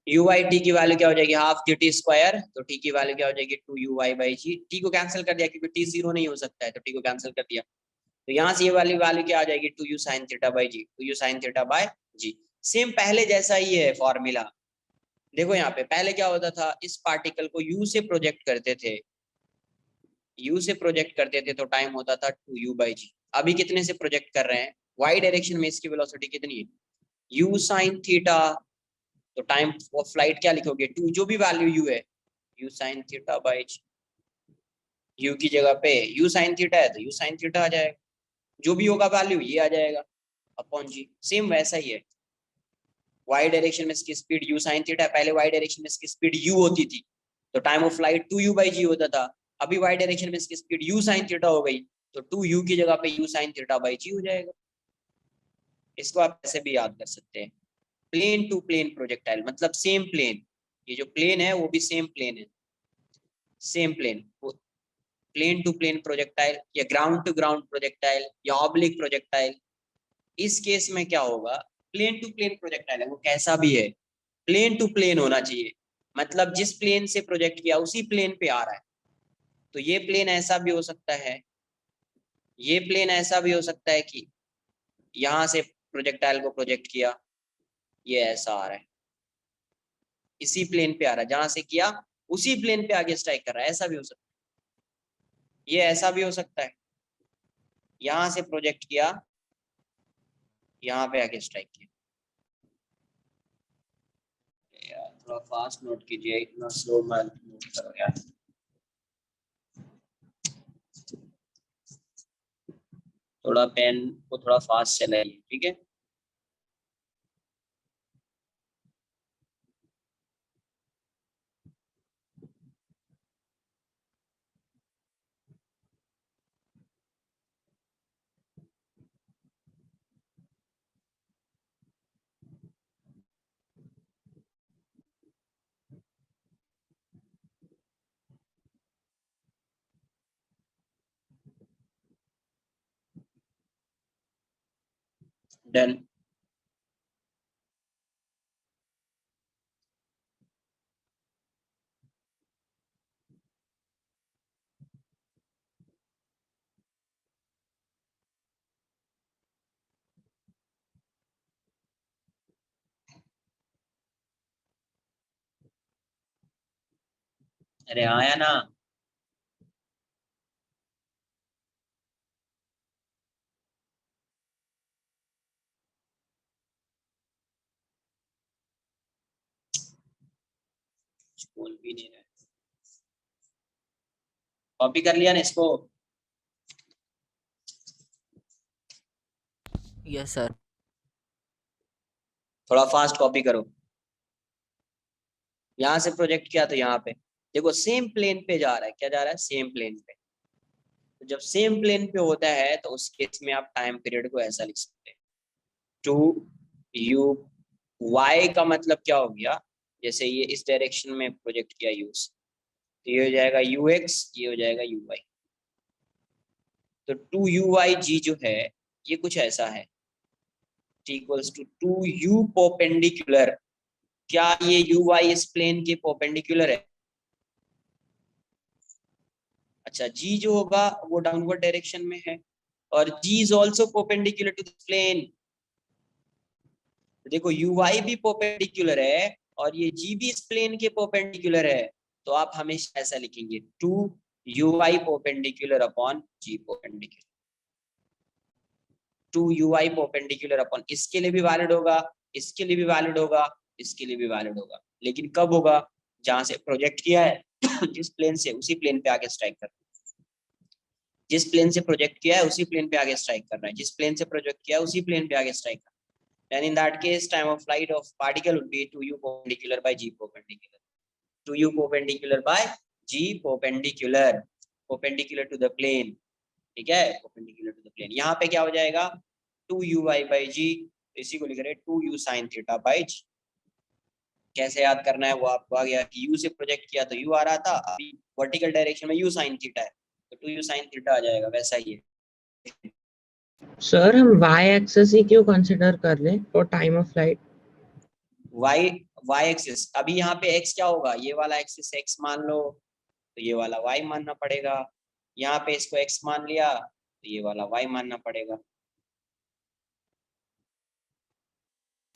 U by T की वैल्यू क्या हो जाएगी, हाफ जी टी स्क्वायर, तो टी की वैल्यू क्या हो जाएगी 2u बाई जी। टी को कैंसिल कर दिया क्योंकि टी 0 नहीं हो सकता है, तो टी को कैंसिल कर दिया, तो यहाँ से ये वाली वैल्यू क्या आ जाएगी 2u sine theta by g, 2u sine theta by g. Same पहले जैसा ही है फॉर्मूला। देखो यहाँ पे पहले क्या होता था, इस पार्टिकल को u से प्रोजेक्ट करते थे, u से प्रोजेक्ट करते थे तो टाइम होता था 2u बाई जी। अभी कितने से प्रोजेक्ट कर रहे हैं, y डायरेक्शन में इसकी वेलोसिटी कितनी है, u साइन थीटा, तो टाइम ऑफ फ्लाइट क्या लिखोगे 2, जो भी वैल्यू u है u sine theta by g, u की जगह पे u साइन थीटा है तो u साइन थीटा आ जाएगा, जो भी होगा वैल्यू ये आ जाएगा अपॉन जी। सेम वैसा ही है, y डायरेक्शन में इसकी स्पीड u साइन थीटा, पहले y डायरेक्शन में इसकी स्पीड u होती थी तो time of flight 2u by G होता था, अभी y डायरेक्शन में इसकी स्पीड u साइन थीटा हो गई तो 2u की जगह पे u साइन थीटा बाई जी हो जाएगा। इसको आप ऐसे भी याद कर सकते हैं, प्लेन टू प्लेन प्रोजेक्टाइल मतलब सेम प्लेन, ये जो प्लेन है वो भी सेम प्लेन है, same plane, plane to plane projectile या ग्राउंड टू ग्राउंड प्रोजेक्टाइल या ऑब्लिक प्रोजेक्टाइल। इस केस में क्या होगा, प्लेन टू प्लेन प्रोजेक्टाइल है वो कैसा भी है प्लेन टू प्लेन होना चाहिए, मतलब जिस प्लेन से प्रोजेक्ट किया उसी प्लेन पे आ रहा है। तो ये प्लेन ऐसा भी हो सकता है, ये प्लेन ऐसा भी हो सकता है कि यहां से प्रोजेक्टाइल को प्रोजेक्ट किया, ये ऐसा आ रहा है, इसी प्लेन पे आ रहा है जहां से किया उसी प्लेन पे आगे स्ट्राइक कर रहा है, ऐसा भी हो सकता है। ये ऐसा भी हो सकता है, यहां से प्रोजेक्ट किया, यहाँ पे आके स्ट्राइक किया। यार थोड़ा फास्ट नोट कीजिए, इतना स्लो मत नोट करो यार। थोड़ा पेन को थोड़ा फास्ट चलाइए, ठीक है। डन। अरे आया ना, बोल भी नहीं रहा। कॉपी कर लिया ना इसको, यस सर। थोड़ा फास्ट कॉपी करो। यहाँ से प्रोजेक्ट किया तो यहाँ पे देखो सेम प्लेन पे जा रहा है, क्या जा रहा है सेम प्लेन पे। तो जब सेम प्लेन पे होता है तो उस केस में आप टाइम पीरियड को ऐसा लिख सकते हैं 2u, y का मतलब क्या हो गया, जैसे ये इस डायरेक्शन में प्रोजेक्ट किया u से, तो ये हो जाएगा ux, ये हो जाएगा uy। तो 2uy जो है ये कुछ ऐसा है, t equals to 2u perpendicular, क्या ये uy इस प्लेन के परपेंडिकुलर है। अच्छा g जो होगा वो डाउनवर्ड डायरेक्शन में है और g is also perpendicular to the plane. देखो uy भी परपेंडिकुलर है और ये g भी इस प्लेन के परपेंडिकुलर है, तो आप हमेशा ऐसा लिखेंगे 2uy perpendicular upon g perpendicular, 2uy perpendicular upon, इसके लिए भी वैलिड होगा, इसके लिए भी वैलिड होगा, इसके लिए भी वैलिड होगा, लेकिन कब होगा, जहां से प्रोजेक्ट किया है जिस प्लेन से उसी प्लेन पे आगे स्ट्राइक कर, जिस प्लेन से प्रोजेक्ट किया है उसी प्लेन पे आगे स्ट्राइक कर रहा है, जिस प्लेन से प्रोजेक्ट किया है उसी प्लेन पे आगे स्ट्राइक कर रहा है। Then in that case, time of flight of particle would be 2u perpendicular by g perpendicular. 2u perpendicular by g perpendicular, perpendicular to the plane, ठीक है, perpendicular to the plane। यहाँ पे क्या हो जाएगा 2uy by g, इसी को लिख रहे हैं 2u sin theta by g। कैसे याद करना है वो आपको आ गया कि u से प्रोजेक्ट किया तो u आ रहा था, अभी वर्टिकल डायरेक्शन में u sin थीटा है तो 2u sin थीटा आ जाएगा, वैसा ही है। सर हम y एक्सिस ही क्यों कंसीडर कर रहे हैं for time of flight? y y axis, अभी यहाँ पे x क्या होगा, ये वाला एक्सिस x मान लो, तो ये वाला y मानना पड़ेगा। यहाँ पे इसको x मान लिया तो ये वाला y मानना पड़ेगा।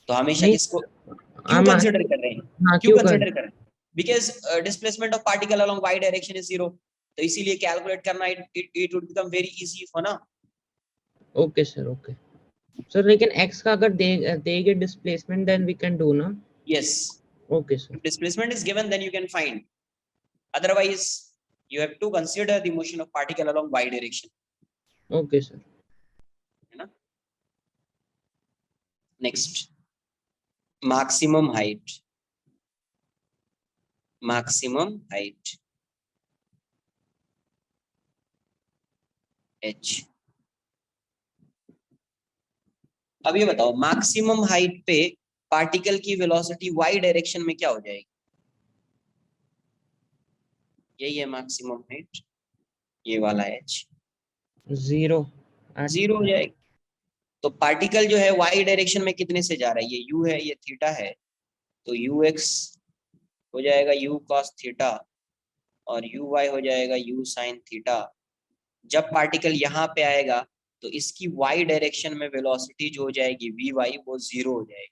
तो हमेशा नहीं किसको क्यों I'm कंसिडर कर रहे हैं, हाँ क्यों क्यों कर कंसिडर कर रहे हैं? Because displacement of particle along y direction is 0, तो इसीलिए कैलकुलेट करना it would become very easy for ना। ओके सर ओके सर लेकिन x का अगर देंगे displacement then we can do ना। Yes, okay sir displacement is given then you can find, otherwise you have to consider the motion of particle along y direction, okay sir है ना। Next, maximum height, maximum height h। अब ये बताओ maximum height पे particle की velocity y direction में क्या हो जाएगी, यही है मैक्सिमम हाइट, ये वाला h जीरो 0 हो जाएगी। तो पार्टिकल जो है y डायरेक्शन में कितने से जा रहा है, ये u है ये थीटा है, तो ux हो जाएगा u cos थीटा और uy हो जाएगा u sin थीटा। जब पार्टिकल यहाँ पे आएगा तो इसकी y डायरेक्शन में वेलोसिटी जो हो जाएगी vy वो 0 हो जाएगी,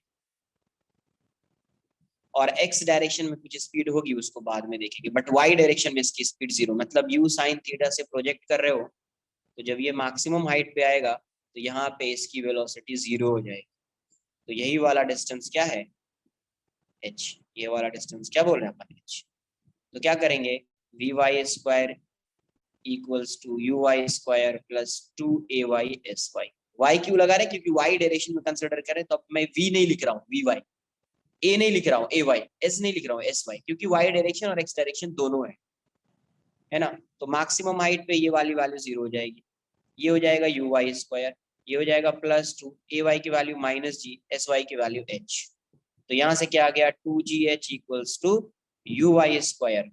और x डायरेक्शन में कुछ स्पीड होगी उसको बाद में देखेंगे, बट y डायरेक्शन में इसकी स्पीड 0, मतलब u sin थीटा से प्रोजेक्ट कर रहे हो तो जब ये मैक्सिमम हाइट पे आएगा तो यहाँ पे इसकी वेलोसिटी 0 हो जाएगी। तो यही वाला डिस्टेंस क्या है h, ये वाला डिस्टेंस क्या बोल रहे हैं अपन h। तो क्या करेंगे, vy square equals to uy square plus 2ay sy। y क्यों लगा रहे हैं, क्योंकि y डायरेक्शन में कंसिडर करें, तो अब मैं v नहीं लिख रहा हूँ vy, a नहीं लिख रहा हूँ ay, s नहीं लिख रहा हूँ sy, क्योंकि y डायरेक्शन और x डायरेक्शन दोनों है ना। तो मैक्सिमम हाइट पे ये वाली वैल्यू 0 हो जाएगी, ये हो जाएगा uy स्क्वायर, ये हो जाएगा प्लस 2 ay की वैल्यू माइनस जी, sy की वैल्यू h। तो यहाँ से क्या आ गया 2gh equals to uy square.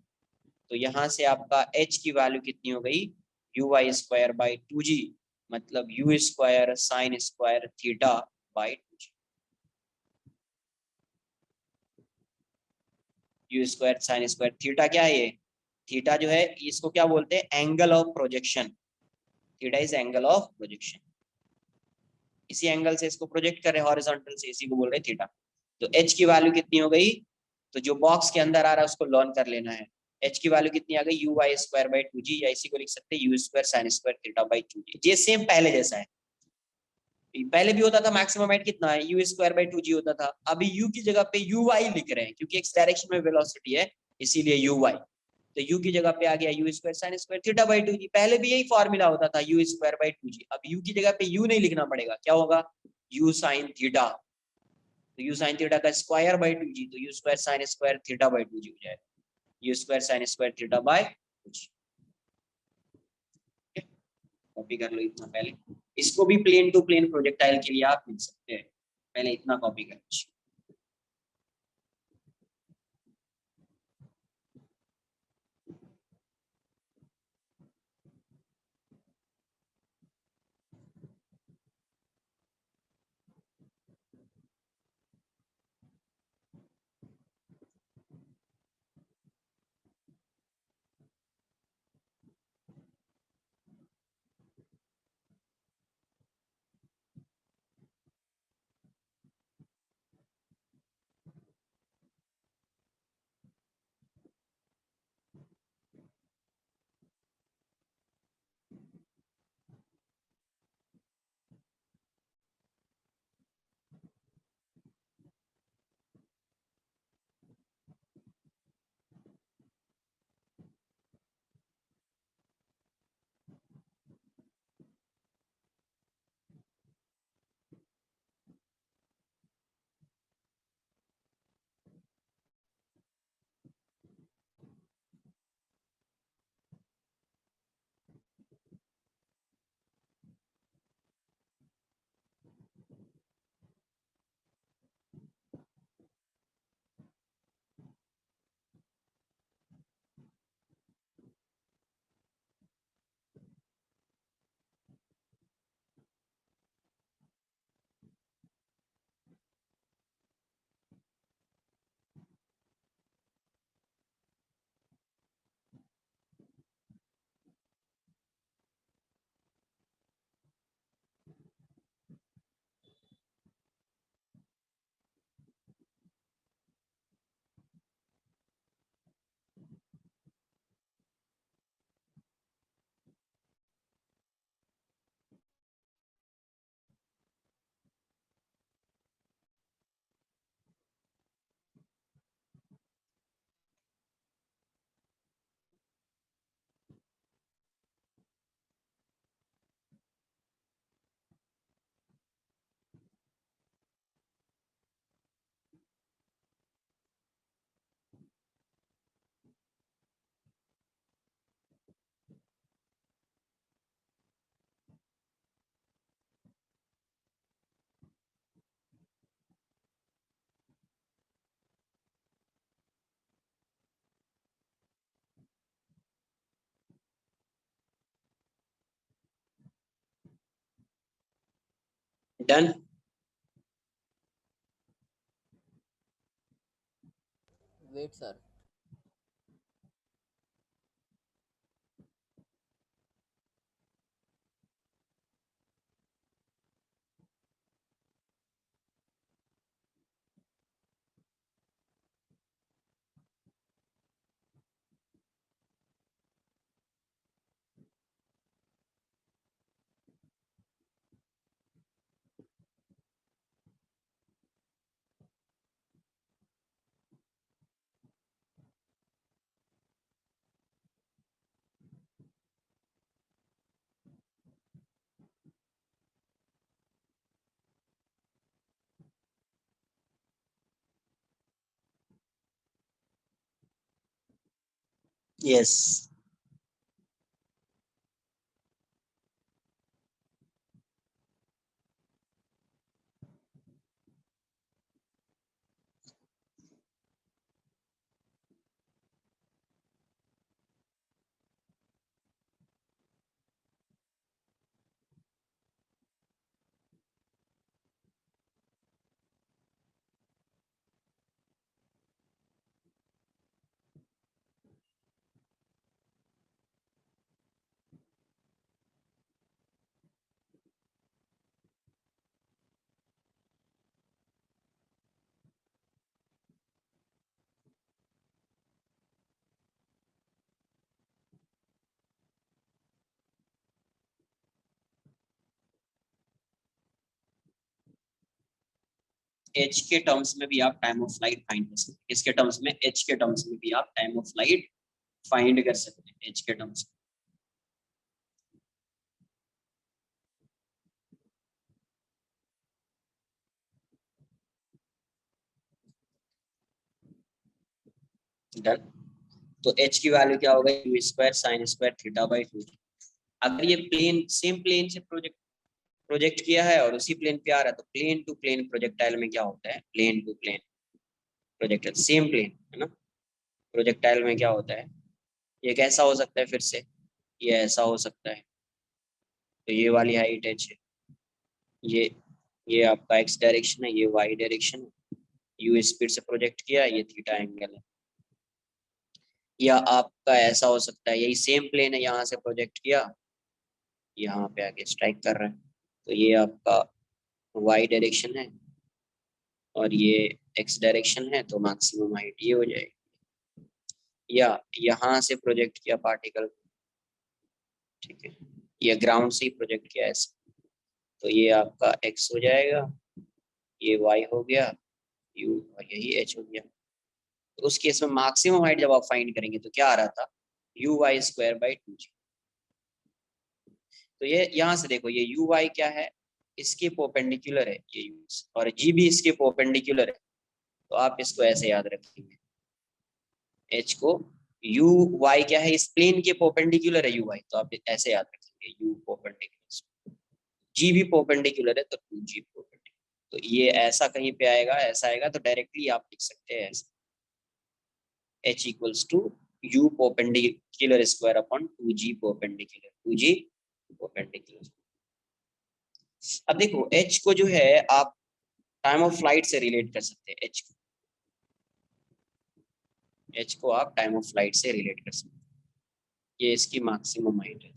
तो यहाँ से आपका h की वैल्यू कितनी हो गई, uy स्क्वायर बाई 2g, मतलब u square sine square theta by 2g, u square sine square theta क्या है, ये थीटा जो है इसको क्या बोलते हैं, angle of projection, theta is angle of projection, इसी एंगल से इसको प्रोजेक्ट कर रहे हैं हॉरिजॉन्टल से, इसी को बोल रहे हैं थीटा। तो h की वैल्यू कितनी हो गई, तो जो बॉक्स के अंदर आ रहा है उसको लर्न कर लेना है। h की वैल्यू कितनी आ गई, you Y square by 2g, या इसी को लिख सकते हैं you square sine square theta by 2g। ये सेम पहले जैसा है, पहले भी होता था मैक्सिमम हाइट कितना है यू स्क्वायर बाई 2g होता था, अभी u की जगह पे यू वाई लिख रहे हैं क्योंकि x डायरेक्शन में वेलोसिटी है इसीलिए यू वाई। तो u की जगह पे आ गया you square sine square theta by 2g, पहले भी यही फॉर्मूला होता था यू स्क्वायर बाई 2g, अब u की जगह पे u नहीं लिखना पड़ेगा, क्या होगा u साइन थीटा, तो u साइन थीटा का स्क्वायर बाई 2g, तो u square sine square theta by 2g हो जाएगा, u square sine square theta by 2g। Copy कर लो इतना पहले, इसको भी प्लेन टू प्लेन प्रोजेक्टाइल के लिए आप लिख सकते हैं, पहले इतना कॉपी कर लीजिए। Done. Wait, sir. Yes. H के टर्म्स में भी आप टाइम ऑफ फ्लाइट फाइंड कर सकते हैं। किसके टर्म्स में? एच के टर्म्स में भी आप टाइम ऑफ फ्लाइट फाइंड कर सकते हैं, एच के टर्म्स में। डन। तो एच की वैल्यू क्या होगा? You square sine square theta by 2। अगर ये प्लेन सेम प्लेन से प्रोजेक्ट किया है और उसी प्लेन पे आ रहा है, तो प्लेन टू प्लेन प्रोजेक्टाइल में क्या होता है? Plane to plane projectile, same plane है ना। प्रोजेक्टाइल में क्या होता है? ये कैसा हो सकता है फिर से? ये ऐसा हो सकता है। तो ये वाली हाइट एच है, ये ये आपका एक्स डायरेक्शन है, ये वाई डायरेक्शन है, यू स्पीड से प्रोजेक्ट किया, ये थीटा एंगल है। या आपका ऐसा हो सकता है, यही सेम प्लेन है, यहाँ से प्रोजेक्ट किया, यहाँ पे आके स्ट्राइक कर रहा है, तो ये आपका वाई डायरेक्शन है और ये एक्स डायरेक्शन है, तो मैक्सिमम हाइट ये हो जाएगी। या यहाँ से प्रोजेक्ट किया पार्टिकल, ठीक है, ये ग्राउंड से ही प्रोजेक्ट किया ऐसे, तो ये आपका एक्स हो जाएगा, ये वाई हो गया, यू और यही एच हो गया। तो उस केस में मैक्सिमम हाइट जब आप फाइंड करेंगे तो क्या आ रहा था? U Y square by 2g। तो ये यहाँ से देखो, ये यू वाई क्या है? इसके परपेंडिकुलर है ये यू, और जी भी इसके परपेंडिकुलर है। तो आप इसको ऐसे याद रखेंगे, एच को यू वाई क्या है? इस प्लेन के परपेंडिकुलर है यू वाई, तो आप ऐसे याद रखेंगे यू परपेंडिकुलर, जी भी परपेंडिकुलर है तो 2g परपेंडिकुलर। तो ये ऐसा कहीं पे आएगा, ऐसा आएगा, तो डायरेक्टली आप लिख सकते हैं ऐसे, h equals to u perpendicular square upon 2g perpendicular, 2g perpendicular. अब देखो h को जो है आप टाइम ऑफ फ्लाइट से रिलेट कर सकते हैं, h को आप टाइम ऑफ फ्लाइट से रिलेट कर सकते हैं। ये इसकी मैक्सिमम हाइट है।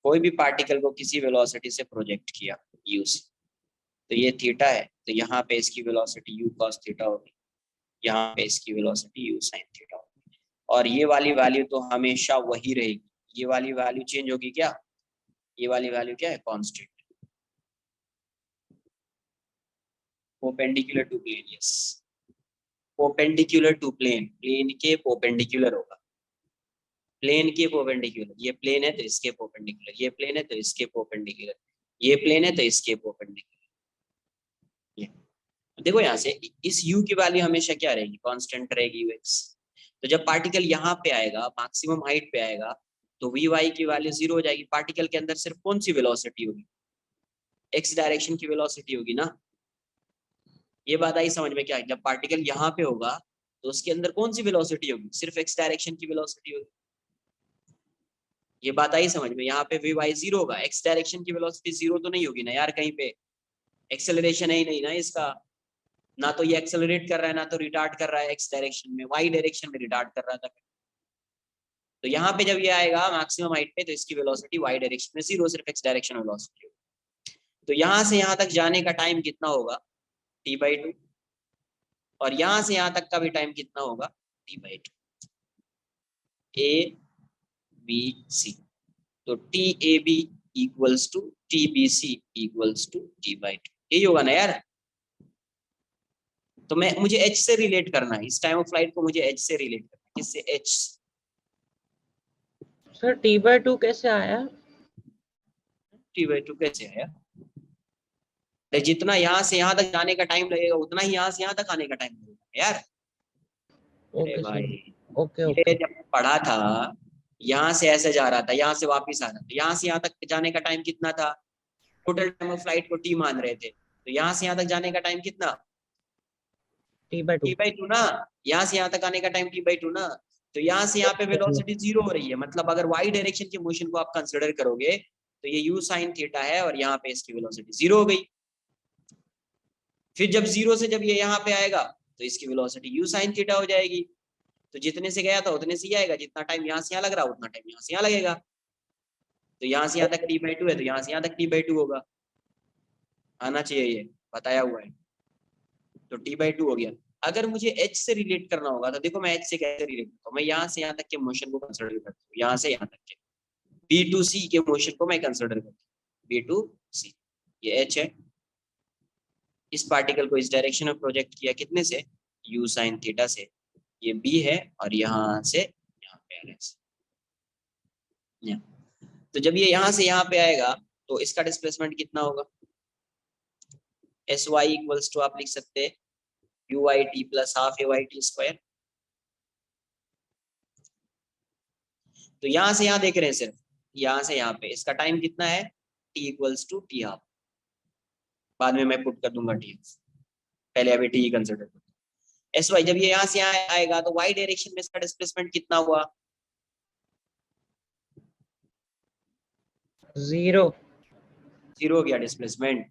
कोई भी पार्टिकल को किसी वेलोसिटी से प्रोजेक्ट किया u से, तो ये थीटा है, तो यहाँ पे इसकी वेलोसिटी u cos थीटा होगी, यहाँ पे इसकी वेलोसिटी u sin थीटा होगी। और ये वाली वैल्यू तो हमेशा वही रहेगी, ये वाली वैल्यू चेंज होगी क्या? ये वाली वैल्यू क्या है? Constant, perpendicular to plane. Yes, perpendicular to plane, plane के परपेंडिकुलर होगा, प्लेन के परपेंडिकुलर। ये प्लेन है तो इसके परपेंडिकुलर, ये प्लेन है तो इसके परपेंडिकुलर, ये प्लेन है तो इसके परपेंडिकुलर। देखो यहाँ से इस u की वैल्यू हमेशा क्या रहेगी? कांस्टेंट रहेगी ux। तो जब पार्टिकल यहाँ पे आएगा, मैक्सिमम हाइट पे आएगा, तो वी वाई की वैल्यू 0 हो जाएगी। पार्टिकल के अंदर सिर्फ कौन सी वेलोसिटी होगी? एक्स डायरेक्शन की वेलोसिटी होगी ना। ये बात आई समझ में? क्या जब पार्टिकल यहाँ पे होगा तो उसके अंदर कौन सी वेलोसिटी होगी? सिर्फ एक्स डायरेक्शन की वेलोसिटी होगी। ये बात आई समझ में? यहाँ पे वी वाई जीरो होगा, एक्स डायरेक्शन की वेलोसिटी जीरो तो नहीं होगी ना यार, कहीं पे एक्सेलरेशन है ही नहीं ना इसका, ना तो ये एक्सेलरेट कर रहा है ना तो रिटार्ड कर रहा है एक्स डायरेक्शन में, वाई डायरेक्शन में रिटार्ड कर रहा था। तो यहाँ पे जब ये आएगा मैक्सिमम हाइट पे तो इसकी वेलोसिटी वाई डायरेक्शन में जीरो, सिर्फ एक्स डायरेक्शन में वेलोसिटी होगी। तो यहाँ से यहाँ तक जाने का टाइम कितना होगा, t/2, और यहाँ से यहाँ तक का भी टाइम कितना होगा, t/2, a b c। तो TAB equals to TBC equals to t/2, यही होगा ना यार। तो मुझे h से रिलेट करना है, इस टाइम ऑफ फ्लाइट को मुझे h से रिलेट करना है। किससे? h। सर t/2 कैसे आया? t/2 कैसे आया? जितना यहाँ से यहाँ तक जाने का टाइम लगेगा उतना ही यहाँ से यहाँ तक आने का टाइम लगेगा यार। अरे ओके भाई, सर, ओके ये ओके। जब पढ़ा था, यहाँ से ऐसे जा रहा था, यहाँ से वापिस आ रहा था, यहाँ से यहाँ तक जाने का टाइम कितना था, टोटल टाइम ऑफ फ्लाइट को t मान रहे थे, तो यहाँ से यहाँ तक जाने का टाइम कितना, t/2। t/2 ना। यहाँ से यहाँ तक आने का टाइम t/2 ना। तो यहाँ से यहाँ पे वेलोसिटी जीरो हो रही है, मतलब अगर y डायरेक्शन के मोशन को आप कंसिडर करोगे तो ये u sin थीटा है और यहाँ पे इसकी वेलोसिटी जीरो हो गई। फिर जब जीरो से जब ये यहाँ पे आएगा तो इसकी वेलोसिटी u sin थीटा हो जाएगी। तो जितने से गया था उतने से ही आएगा, जितना टाइम यहाँ से यहाँ लग रहा है उतना टाइम यहाँ से यहाँ लगेगा। तो यहाँ से यहाँ तक t/2 है तो यहाँ से यहाँ तक t/2 होगा, आना चाहिए, ये बताया हुआ है। तो t/2 हो गया। अगर मुझे h से रिलेट करना होगा तो देखो मैं h से कैसे रिलेट करता हूँ, मैं यहाँ से यहाँ तक के मोशन को कंसिडर करता हूँ, यहाँ से यहाँ तक के B to C के मोशन को मैं कंसिडर करता हूँ, B to C। ये h है, इस पार्टिकल को इस डायरेक्शन में प्रोजेक्ट किया, कितने से, u sin थीटा से। ये B है और यहाँ से यहाँ पे आ रहा है। तो जब ये यहाँ से यहाँ पे आएगा तो इसका डिस्प्लेसमेंट कितना होगा, sy इक्वल्स टू आप लिख सकते हैं UIT plus half AYT square. तो यहाँ से यहाँ देख रहे हैं सिर्फ, यहाँ से यहाँ पे इसका टाइम कितना है, t equals to t half, बाद में मैं पुट कर दूंगा t, पहले अभी t कंसिडर करते हैं। sy जब ये यहाँ से यहाँ आएगा तो y डायरेक्शन में इसका डिस्प्लेसमेंट कितना हुआ, जीरो। जीरो हो गया डिस्प्लेसमेंट।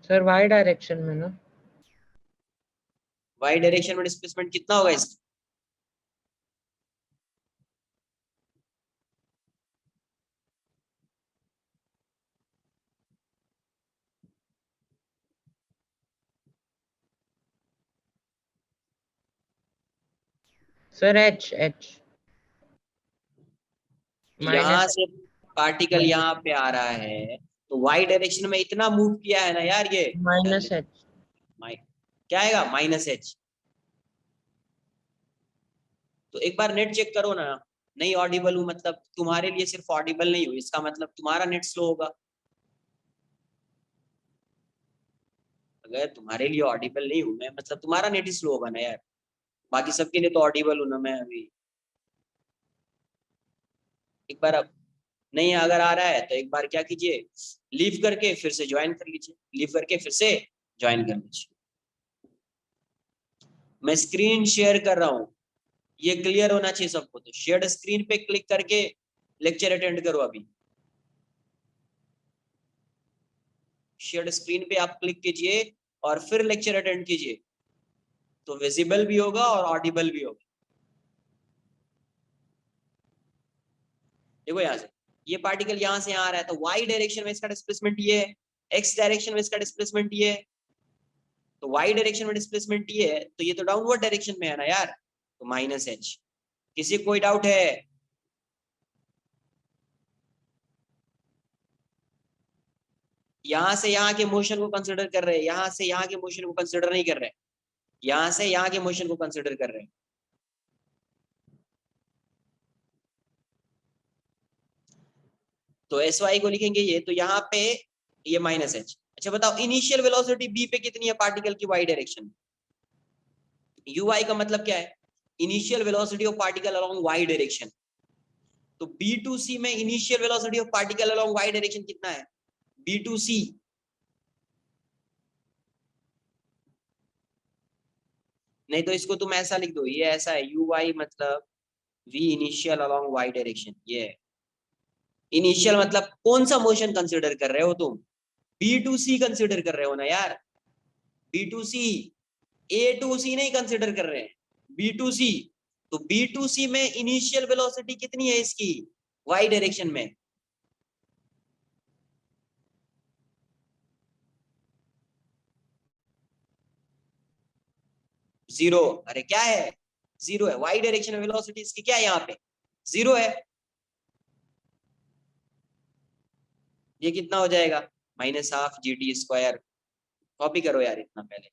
सर y डायरेक्शन में ना, y डायरेक्शन में डिस्प्लेसमेंट कितना होगा इसका, सर h यहाँ माइनस से पार्टिकल यहाँ पे आ रहा है तो y डायरेक्शन में इतना मूव किया है ना यार, ये माइनस h। क्या आएगा, -h। तो एक बार नेट चेक करो ना, नहीं ऑडिबल हूँ मतलब तुम्हारे लिए सिर्फ ऑडिबल नहीं हूँ, इसका मतलब तुम्हारा नेट स्लो होगा। अगर तुम्हारे लिए ऑडिबल नहीं हूँ मैं, मतलब तुम्हारा नेट ही स्लो होगा ना यार, बाकी सबके लिए तो ऑडिबल हूँ ना मैं अभी। एक बार अब नहीं अगर आ रहा है तो एक बार क्या कीजिए, लीव करके फिर से ज्वाइन कर लीजिए, लीव करके फिर से ज्वाइन कर लीजिए। मैं स्क्रीन शेयर कर रहा हूँ, ये क्लियर होना चाहिए सबको। तो शेयर्ड स्क्रीन पे क्लिक करके लेक्चर अटेंड करो अभी। शेयर्ड स्क्रीन पे आप क्लिक कीजिए और फिर लेक्चर अटेंड कीजिए, तो विजिबल भी होगा और ऑडिबल भी होगा। देखो यहाँ से ये पार्टिकल यहाँ से आ रहा है तो y डायरेक्शन में इसका डिस्प्लेसमेंट ये है, x डायरेक्शन में इसका डिस्प्लेसमेंट ये है। तो y डायरेक्शन में डिस्प्लेसमेंट ये है तो ये तो डाउनवर्ड डायरेक्शन में है ना यार, तो -h। किसी कोई डाउट है, यहाँ से यहाँ के मोशन को कंसिडर कर रहे हैं, यहाँ से यहाँ के मोशन को कंसिडर नहीं कर रहे, यहाँ से यहाँ के मोशन को कंसिडर कर रहे हैं। तो sy को लिखेंगे ये, तो यहाँ पे ये -h। अच्छा बताओ इनिशियल वेलोसिटी b पे कितनी है पार्टिकल की y डायरेक्शन, ui का मतलब क्या है, initial velocity of particle along y direction. तो b to c में initial velocity of particle along y direction कितना है, b to c नहीं तो इसको तुम ऐसा लिख दो, ये ऐसा है यू वाई मतलब V initial along Y direction. ये है इनिशियल मतलब कौन सा मोशन कंसिडर कर रहे हो तुम, बी टू सी कंसिडर कर रहे हो ना यार, B to C, A to C नहीं कंसिडर कर रहे हैं, बी टू सी। तो बी टू सी में इनिशियल वेलोसिटी कितनी है इसकी, वाई डायरेक्शन में, जीरो। अरे क्या है, जीरो है, वाई डायरेक्शन में वेलोसिटी इसकी क्या है यहाँ पे, जीरो है। ये कितना हो जाएगा, -12 g t²। कॉपी करो यार इतना पहले,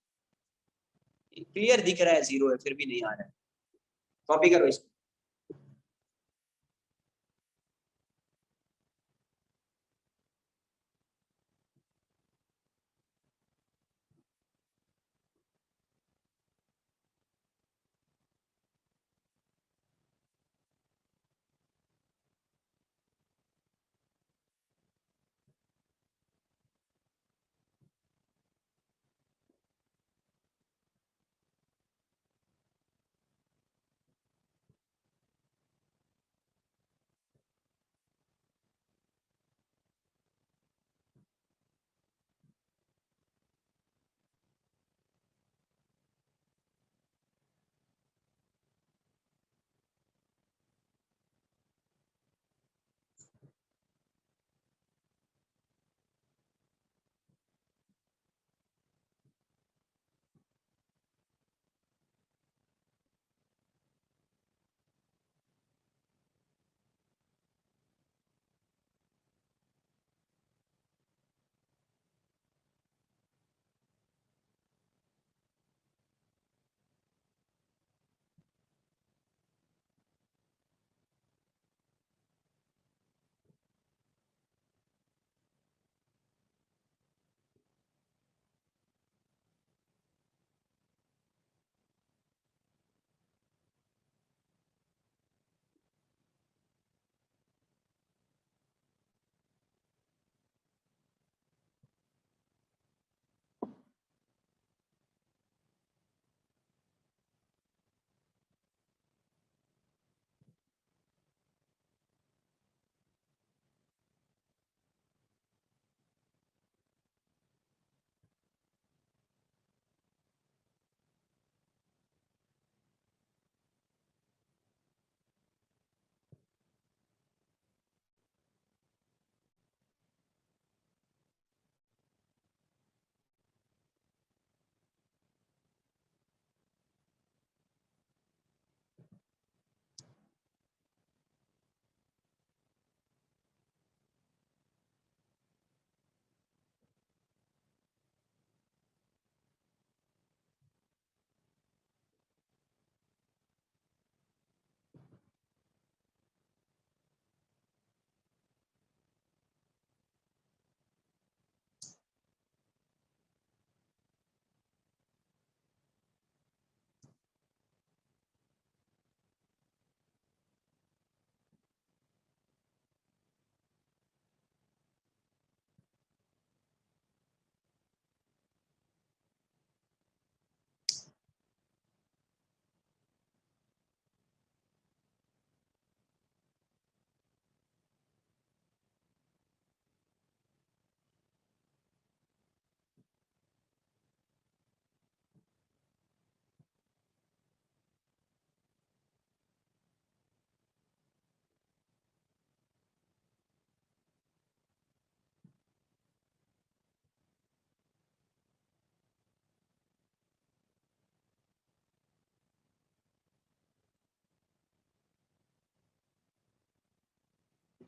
क्लियर दिख रहा है जीरो है फिर भी नहीं आ रहा है, कॉपी करो इसको।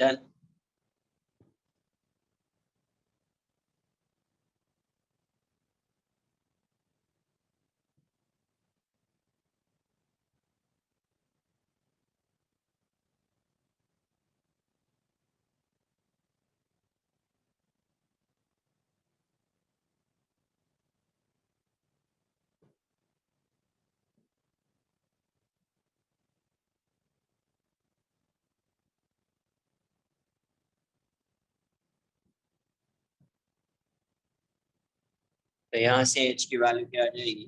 डन। तो यहाँ से h की वैल्यू क्या आ जाएगी,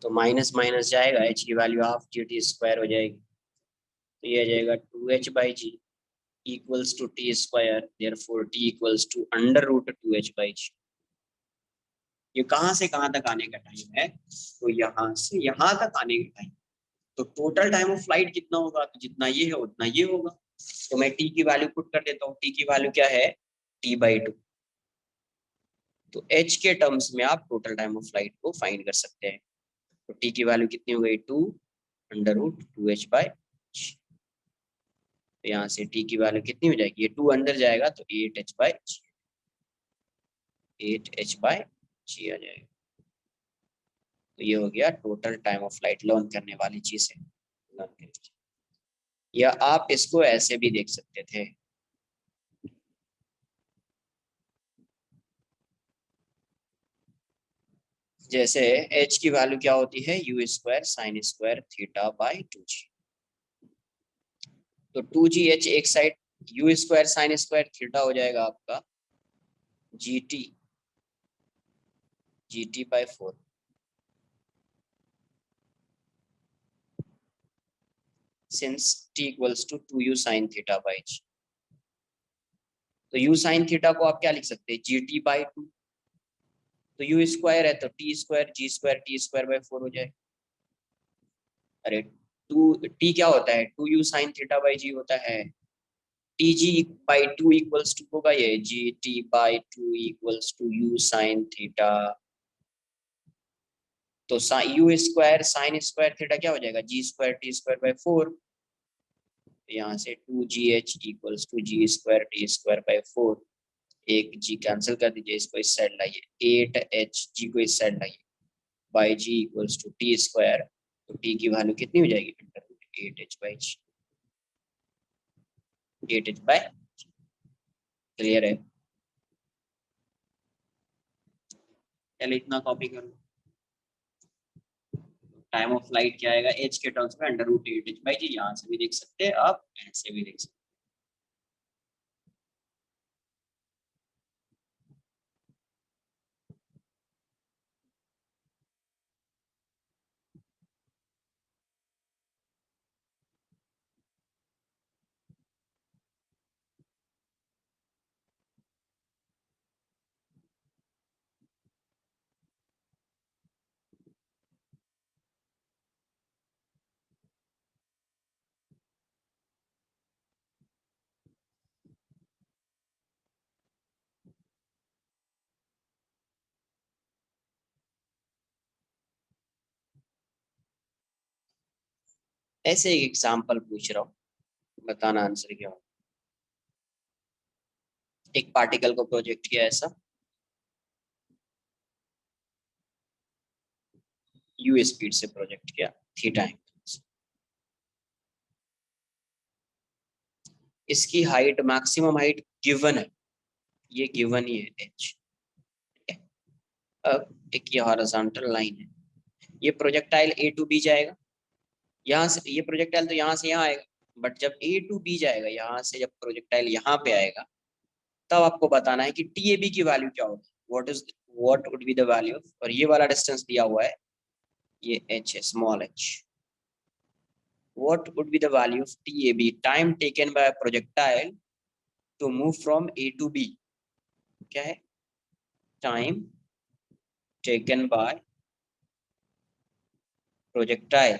तो माइनस माइनस जाएगा, एच की value half G T square हो जाएगी, तो ये आ जाएगा 2h/g equals to T square, therefore T equals to under root 2h/g। ये कहाँ से कहाँ तक आने का टाइम है, तो यहाँ से यहाँ तक आने का टाइम। तो टोटल टाइम ऑफ फ्लाइट कितना होगा, तो जितना ये है उतना ये होगा। तो मैं टी की वैल्यू पुट कर देता हूँ, टी की वैल्यू क्या है, t/2। तो h के टर्म्स में आप टोटल टाइम ऑफ फ्लाइट को फाइंड कर सकते हैं। तो t की वैल्यू कितनी हो गई, 2√2h/g। तो यहाँ से t की वैल्यू कितनी हो जाएगी, ये 2 अंदर जाएगा तो 8h/g, 8h/g आ जाएगा। तो ये हो गया total time of flight. Learn करने वाली चीज है, लर्न करने वाली। या आप इसको ऐसे भी देख सकते थे, जैसे h की वैल्यू क्या होती है, u²sin²θ/2g। तो 2gh एक साइड, u²sin²θ हो जाएगा आपका gt/4। Since t equals to 2u sin θ/g। तो u sin थीटा को आप क्या लिख सकते हैं, gt/2। तो u स्क्वायर है तो t² g² t²/4 हो जाए। अरे t क्या होता है, 2u sin θ/g होता है। tg/2 इक्वल्स टू होगा ये gt/2 equals to u sin theta. तो u² sin² क्या हो जाएगा, g² t²/4। यहाँ से 2gh equals to g² t²/4। एक g कैंसिल कर दीजिए, इसको इस साइड लाइए, 8h g को इस साइड लाइए, by G equals to t²। तो t की वैल्यू कितनी हो जाएगी, 8h/g, 8h/। क्लियर है, चलिए इतना कॉपी करो। टाइम ऑफ फ्लाइट क्या आएगा, h के टर्म्स में √8h/g। यहाँ से भी देख सकते हैं आप, ऐसे भी देख सकते हैं। ऐसे एक एग्जाम्पल पूछ रहा हूँ, बताना आंसर क्या हो। एक पार्टिकल को प्रोजेक्ट किया ऐसा, u स्पीड से प्रोजेक्ट किया थीटा एंगल से। इसकी हाइट, मैक्सिमम हाइट गिवन है, ये गिवन ही है h। अब एक ये हॉरिजॉन्टल लाइन है, ये प्रोजेक्टाइल a टू b जाएगा। यहाँ से ये प्रोजेक्टाइल तो यहाँ से यहाँ आएगा, बट जब a टू b जाएगा, यहाँ से जब प्रोजेक्टाइल यहाँ पे आएगा, तब आपको बताना है कि TAB की वैल्यू क्या होगी, what would be the value. और ये वाला डिस्टेंस दिया हुआ है, ये h है, small h। What would be the value of TAB, time taken by a projectile to move from A to B? क्या है, time taken by projectile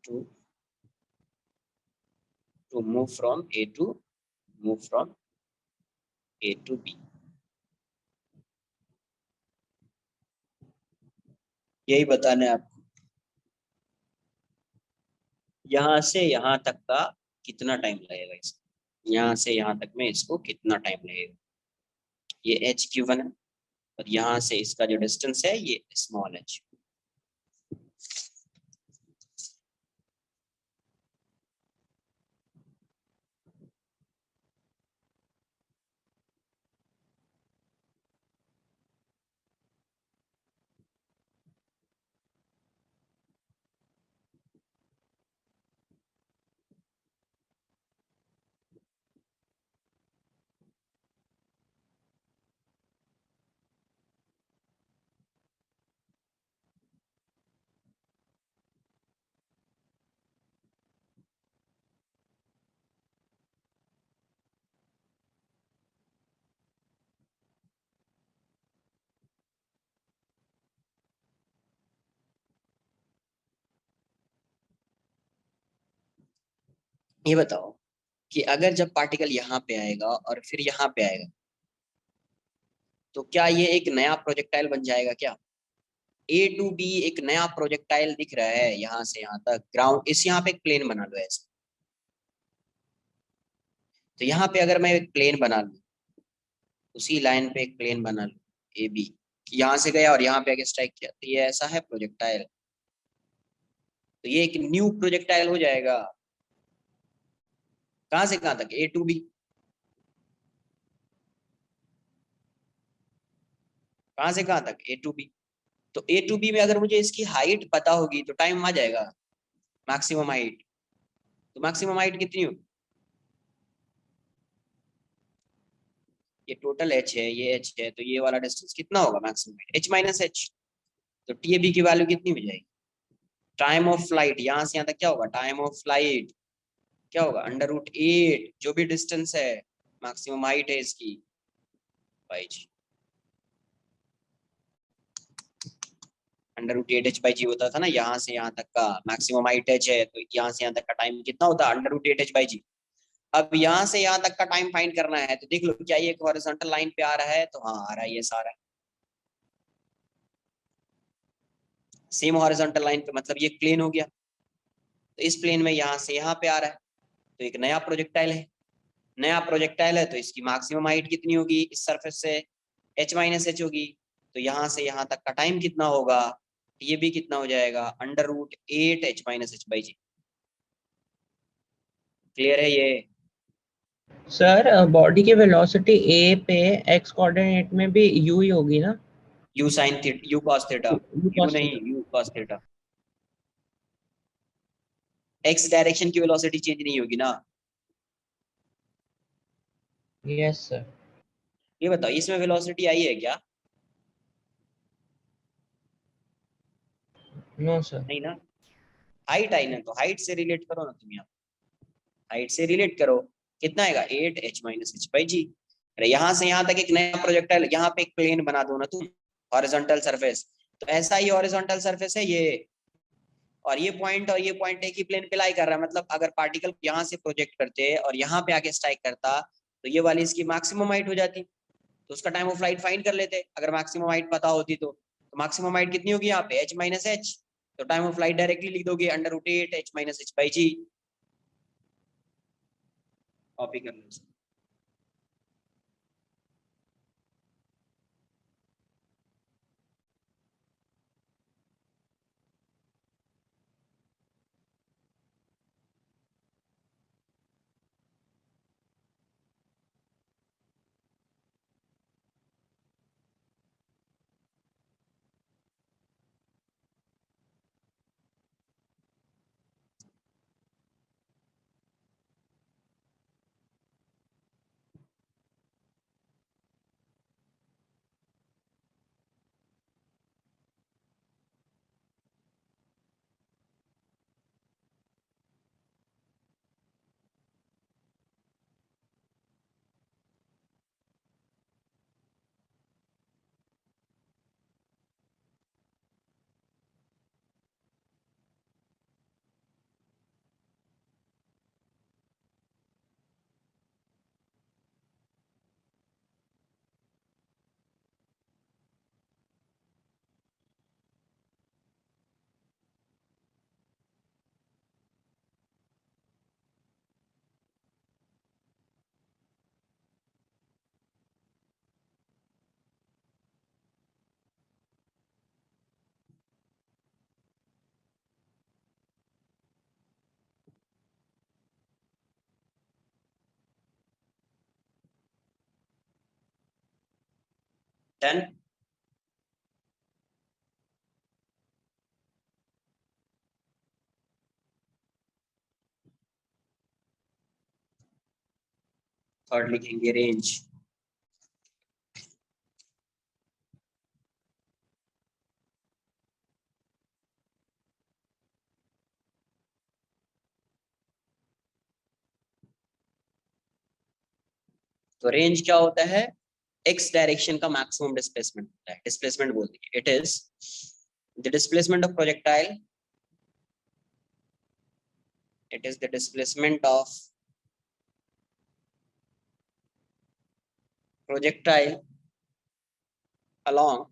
to move from A to B। यही बताना है आपको, यहाँ से यहाँ तक का कितना टाइम लगेगा इसको, यहाँ से यहाँ तक में इसको कितना टाइम लगेगा। ये h गिवन है, और यहाँ से इसका जो डिस्टेंस है ये स्मॉल h। ये बताओ कि अगर जब पार्टिकल यहाँ पे आएगा और फिर यहाँ पे आएगा तो क्या ये एक नया प्रोजेक्टाइल बन जाएगा क्या? ए टू बी एक नया प्रोजेक्टाइल दिख रहा है यहाँ से यहाँ तक ग्राउंड, इस यहाँ पे एक प्लेन बना लो ऐसे। तो यहाँ पे अगर मैं एक प्लेन बना लूँ, उसी लाइन पे एक प्लेन बना लूँ ए बी, यहाँ से गया और यहाँ पे आके स्ट्राइक किया, तो ये ऐसा है प्रोजेक्टाइल। तो ये एक न्यू प्रोजेक्टाइल हो जाएगा। कहाँ से कहाँ तक? ए टू बी। कहाँ से कहाँ तक? ए टू बी। तो ए टू बी में अगर मुझे इसकी हाइट पता होगी तो टाइम आ जाएगा, मैक्सिमम हाइट। तो मैक्सिमम हाइट कितनी होगी? ये टोटल एच है, ये एच है, तो ये वाला डिस्टेंस कितना होगा maximum height? H minus H. तो टी ए बी की वैल्यू कितनी हो जाएगी? टाइम ऑफ फ्लाइट, यहाँ से यहाँ तक क्या होगा? टाइम ऑफ फ्लाइट क्या होगा? √8, जो भी डिस्टेंस है, मैक्सिमम हाइट है इसकी, बाई जी। √8h/g होता था ना, यहाँ से यहाँ तक का मैक्सिमम हाइट एच है, तो यहाँ से यहाँ तक का टाइम कितना होता है? √8h/g। अब यहाँ से यहाँ तक का टाइम फाइंड करना है, तो देख लो क्या ये एक हॉरिजॉन्टल लाइन पे आ रहा है? तो हाँ आ रहा है, ये सारा सेम हॉरिजॉन्टल लाइन पे, मतलब ये प्लेन हो गया। तो इस प्लेन में यहाँ से यहाँ पे आ रहा है, तो एक नया प्रोजेक्टाइल है। नया प्रोजेक्टाइल है तो इसकी मैक्सिमम हाइट कितनी होगी इस सरफेस से? h-h होगी। तो यहाँ से यहाँ तक का टाइम कितना होगा? ये भी कितना हो जाएगा? √8h-h/g। क्लियर है ये? सर बॉडी की वेलोसिटी ए पे एक्स कोऑर्डिनेट में भी यू ही होगी ना? u sin theta, u cos theta. U u cos नहीं, theta. u cos theta. x direction की वेलोसिटी चेंज नहीं होगी ना। Yes sir. ये बताओ इसमें वेलोसिटी आई है क्या? No sir. नहीं ना। हाइट आई ना, तो हाइट से रिलेट करो ना तुम यहाँ। हाइट से रिलेट करो, कितना आएगा? 8h-h/g। अरे यहाँ से यहाँ तक एक नया प्रोजेक्टाइल, यहाँ पे एक प्लेन बना दो ना तुम, हॉरिजॉन्टल सरफेस। तो ऐसा ही हॉरिजॉन्टल सरफेस है ये, और ये पॉइंट एक ही प्लेन पे लाई कर रहा है। मतलब अगर पार्टिकल यहाँ से प्रोजेक्ट करते और यहाँ पे आके स्ट्राइक करता, तो ये वाली इसकी मैक्सिमम हाइट हो जाती। तो उसका टाइम ऑफ फ्लाइट फाइंड कर लेते अगर मैक्सिमम हाइट पता होती तो। मैक्सिमम हाइट कितनी होगी यहाँ पे? h-h। तो टाइम ऑफ फ्लाइट डायरेक्टली लिख दोगे √8h-h/g। कॉपी कर लो। 10। थर्ड लिखेंगे रेंज। तो रेंज क्या होता है? एक्स डायरेक्शन का मैक्सिमम डिस्प्लेसमेंट होता है। डिस्प्लेसमेंट बोल दीजिए, it is the displacement of projectile it is the displacement of projectile along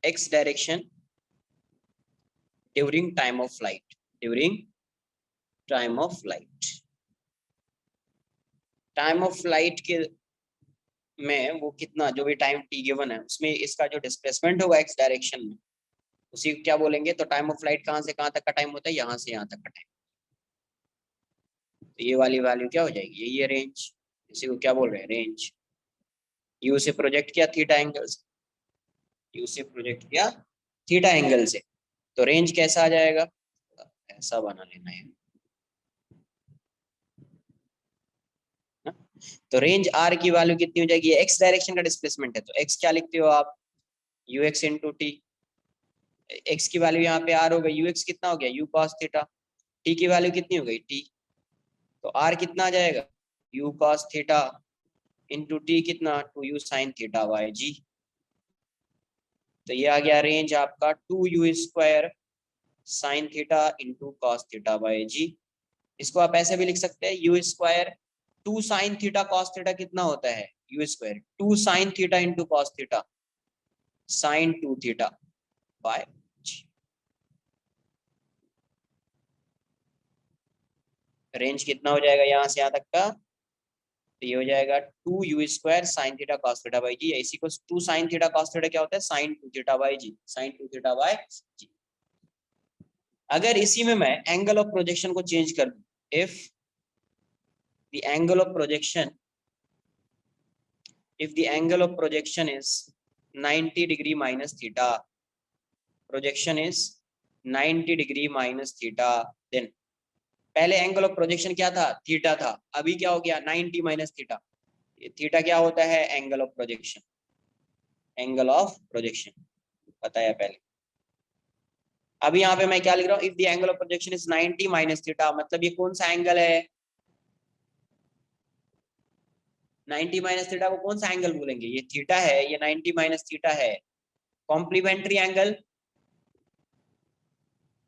x direction during time of flight. During time of flight, time of flight के में वो कितना जो भी टाइम टी गिवन है उसमें इसका जो डिस्प्लेसमेंट होगा एक्स डायरेक्शन में उसी को क्या बोलेंगे। तो टाइम ऑफ फ्लाइट कहाँ से कहाँ तक का टाइम होता है, यहाँ से यहाँ तक का टाइम। तो ये वाली वैल्यू क्या हो जाएगी, ये रेंज, इसी को क्या बोल रहे हैं, रेंज। यू से प्रोजेक्ट किया थीटा एंगल से, यू से प्रोजेक्ट किया थीटा एंगल से, तो रेंज कैसा आ जाएगा, ऐसा बना लेना है। तो रेंज आर की वैल्यू कितनी हो जाएगी, एक्स डायरेक्शन का डिस्प्लेसमेंट है तो एक्स क्या लिखते हो आप, you x into T. X की वैल्यू यहाँ पे आर हो गई, यू एक्स कितना हो गया, यू कॉस थीटा। टी की वैल्यू कितनी हो गई, टी। तो आर कितना आ जाएगा, U cos theta into T कितना, two U sine theta by G. तो ये आ गया रेंज आपका 2u² sine theta into cos theta by G. इसको आप ऐसे भी लिख सकते हैं, u², 2 sine theta cos theta कितना होता है, u², 2 sine theta into cos theta sine 2 theta by G. Range कितना हो जाएगा यहाँ से यहाँ तक का, तो ये हो जाएगा 2u² sine theta cos theta by G. इसी को 2 साइन थीटा कॉस थीटा क्या होता है, sine 2 theta by G, sine 2 theta by G. अगर इसी में मैं एंगल ऑफ प्रोजेक्शन को चेंज कर दूं, if the angle of projection, if the angle of projection is 90 degree minus theta, projection is 90 degree minus theta, then पहले angle of projection क्या था, थीटा था, अभी क्या हो गया 90 माइनस थीटा। थीटा क्या होता है, angle of projection, angle of projection बताया पहले। अभी यहाँ पे मैं क्या लिख रहा हूँ, if the angle of projection is 90 minus theta, मतलब ये कौन सा एंगल है, 90 माइनस थीटा को कौन सा एंगल बोलेंगे, ये थीटा है, ये 90 माइनस थीटा है, कॉम्प्लीमेंट्री एंगल।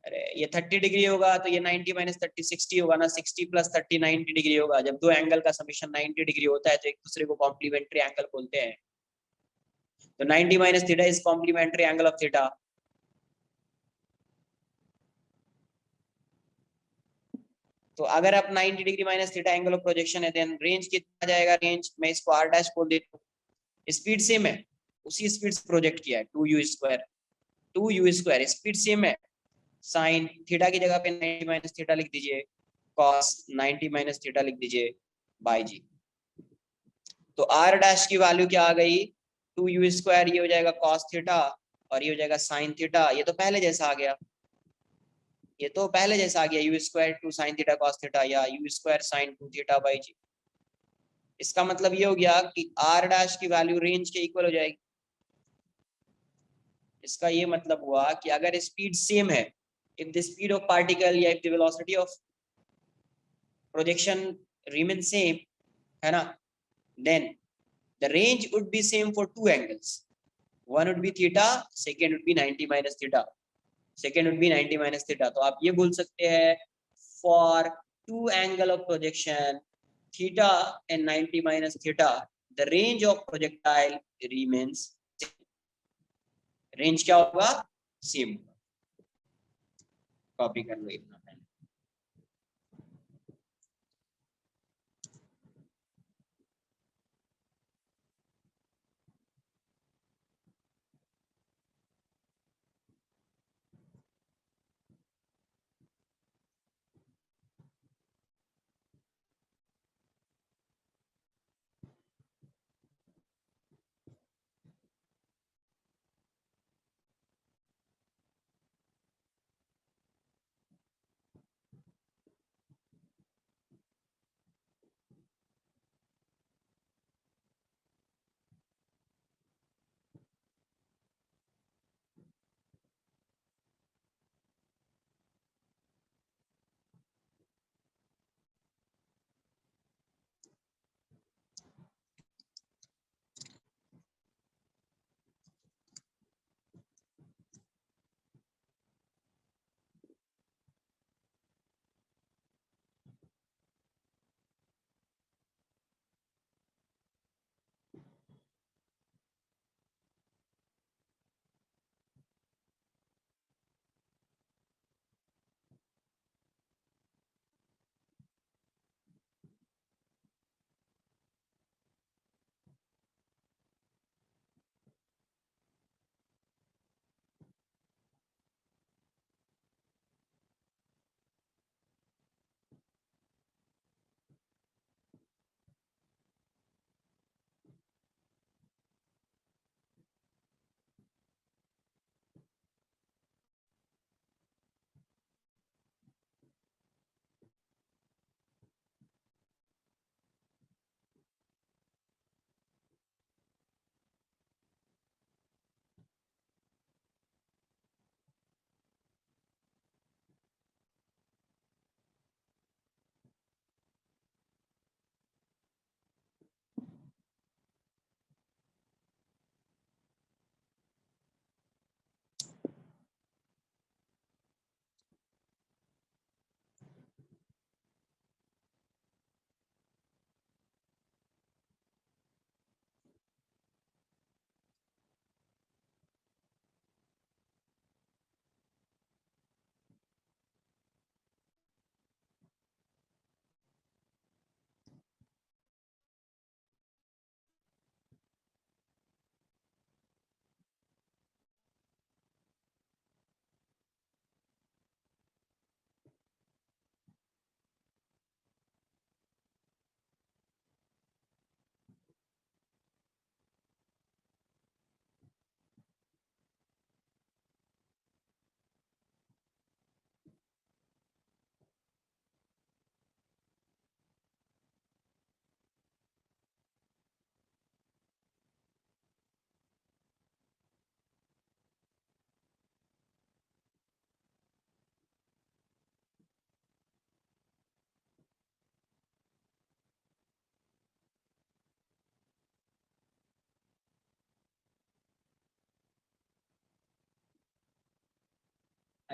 अरे ये 30 डिग्री होगा तो ये 90 माइनस 30 60 होगा ना, 60 प्लस 30 90 डिग्री होगा। जब दो एंगल का समीशन 90 डिग्री होता है तो एक दूसरे को कॉम्प्लीमेंट्री एंगल बोलते हैं। तो 90 minus theta is complementary angle of theta. तो अगर आप 90 degree minus theta angle of projection है, देन रेंज कितना जाएगा, रेंज मैं इसको आर डैश बोल देता हूँ। स्पीड सेम है, उसी स्पीड से प्रोजेक्ट किया है, 2u², 2u², स्पीड सेम है, साइन थीटा की जगह पे 90 माइनस थीटा लिख दीजिए, कॉस 90 माइनस थीटा लिख दीजिए बाय जी। तो आर डैश की वैल्यू क्या आ गई, 2u², ये हो जाएगा कॉस थीटा और ये हो जाएगा साइन थीटा। ये तो पहले जैसा आ गया, ये तो पहले जैसा आ गया, u² 2 sine theta cos theta या u² साइन 2 थीटा बाई जी। इसका मतलब ये हो गया कि आर डैश की वैल्यू रेंज के इक्वल हो जाएगी। इसका ये मतलब हुआ कि अगर स्पीड सेम है, if the speed of particle या if the velocity of projection remain same, है ना, then the range would be same for two angles. One would be theta, second would be 90 minus theta. Second would be 90 minus theta. तो आप ये बोल सकते हैं for two angle of projection theta and 90 minus theta, the range of projectile remains same. Range क्या होगा, same। Copy कर लो इतना।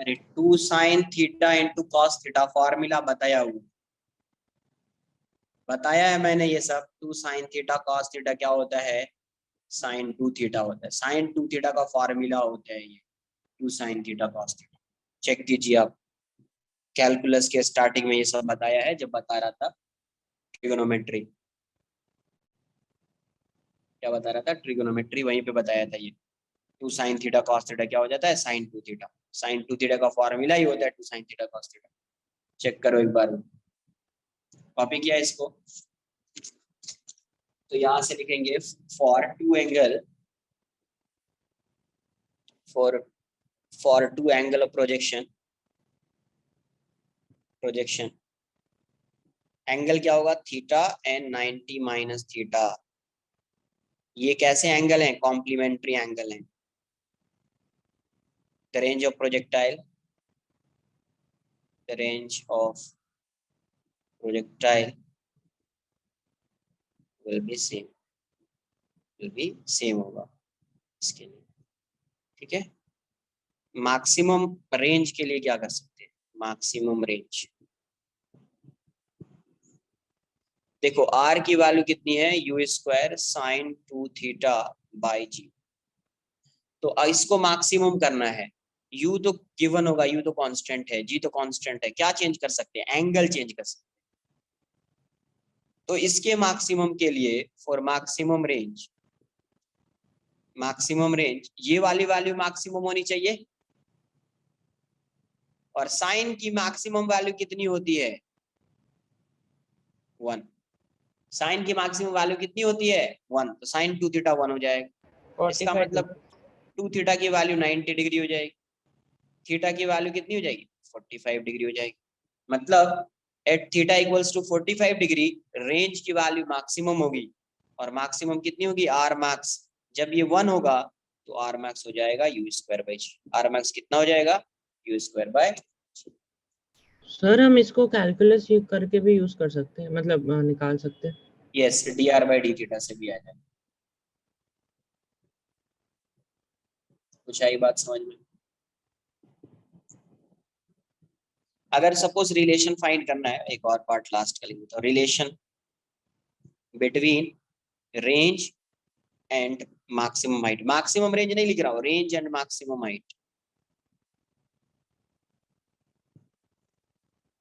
अरे 2 sin theta into cos theta formula बताया है मैंने ये सब। 2 sin थीटा कॉस थीटा क्या होता है, sin 2 थीटा होता है। sin 2 थीटा का फॉर्मूला होता है ये 2 sin theta cos theta. Check कीजिए आप, कैलकुलस के स्टार्टिंग में ये सब बताया है जब बता रहा था ट्रिगोनोमेट्री। क्या बता रहा था, ट्रिगोनोमेट्री, वहीं पे बताया था ये 2 sin थीटा कॉस थीटा क्या हो जाता है, sin 2 थीटा। sin 2 थीटा का फॉर्मूला ही होता है 2 sin theta cos theta. Check करो एक बार, कॉपी किया इसको। तो यहां से लिखेंगे for two angle, for for two angle of projection angle क्या होगा, थीटा एंड 90 माइनस थीटा। ये कैसे एंगल हैं, कॉम्प्लीमेंट्री एंगल हैं। The range of projectile, the range of projectile will be same, will be same होगा इसके लिए। ठीक है, मैक्सिमम रेंज के लिए क्या कर सकते हैं, मैक्सिमम रेंज देखो आर की वैल्यू कितनी है, U square sine 2 theta by G. तो इसको मैक्सिमम करना है। यू तो गिवन होगा, यू तो कांस्टेंट है, जी तो कांस्टेंट है, क्या चेंज कर सकते हैं, एंगल चेंज कर सकते हैं। तो इसके मैक्सिमम के लिए फॉर मैक्सिमम रेंज ये वाली वैल्यू मैक्सिमम होनी चाहिए। और साइन की मैक्सिमम वैल्यू कितनी होती है, 1। साइन की मैक्सिमम वैल्यू कितनी होती है, 1। तो साइन 2 थीटा 1 हो जाएगा। इसका 45 मतलब 2 थीटा की वैल्यू 90 डिग्री हो जाएगी, थीटा की वैल्यू कितनी हो जाएगी, 45 डिग्री हो जाएगी। मतलब at theta equals to 45 degree range की वैल्यू मैक्सिमम होगी। और मैक्सिमम कितनी होगी, आर मैक्स। जब ये 1 होगा तो आर मैक्स हो जाएगा U square by G. R max कितना हो जाएगा, यू स्क्वायर बाय। सर हम इसको कैलकुलस करके भी यूज कर सकते हैं, मतलब निकाल सकते हैं। Yes, D R by D theta से भी आ जाएगा। कुछ आई बात समझ में। अगर सपोज रिलेशन फाइंड करना है, एक और पार्ट लास्ट कर लेंगे, तो relation between range and maximum height. Maximum range नहीं लिख रहा हूँ, रेंज एंड मैक्सिमम हाइट।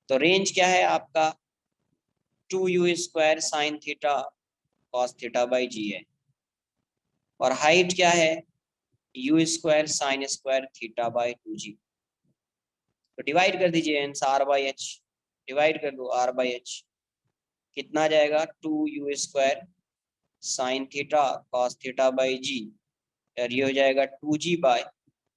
तो रेंज क्या है आपका, 2u square sine theta cos theta by G है। और हाइट क्या है, U square sine square theta by 2g। तो डिवाइड कर दीजिए, आर बाई एच, डिवाइड कर दो आर बाई एच। कितना आ जाएगा, 2u square sine theta cos theta by G. और ये हो जाएगा 2g by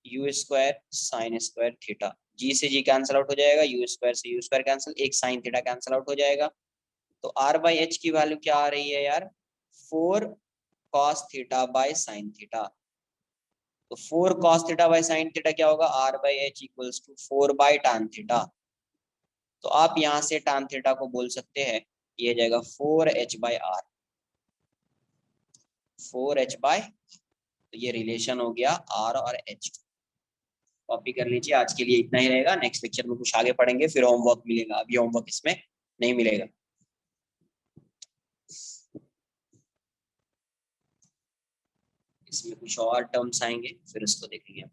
U square sine square theta. G से जी कैंसिल आउट हो जाएगा, यू स्क्वायर से यू स्क्वायर कैंसिल, एक साइन थीटा कैंसिल आउट हो जाएगा। तो आर बाई एच की वैल्यू क्या आ रही है यार, 4 cos theta by sine theta. तो 4 cos theta by sine theta क्या होगा, R by H equals to 4 by tan theta. तो आप यहां से tan थीटा को बोल सकते हैं, ये जाएगा 4h bye are, 4h bye. तो ये रिलेशन हो गया आर और एच। कॉपी कर लीजिए, आज के लिए इतना ही रहेगा। नेक्स्ट लेक्चर में कुछ आगे पढ़ेंगे, फिर होमवर्क मिलेगा, अभी होमवर्क इसमें नहीं मिलेगा। इसमें कुछ और टर्म्स आएंगे, फिर उसको देखेंगे।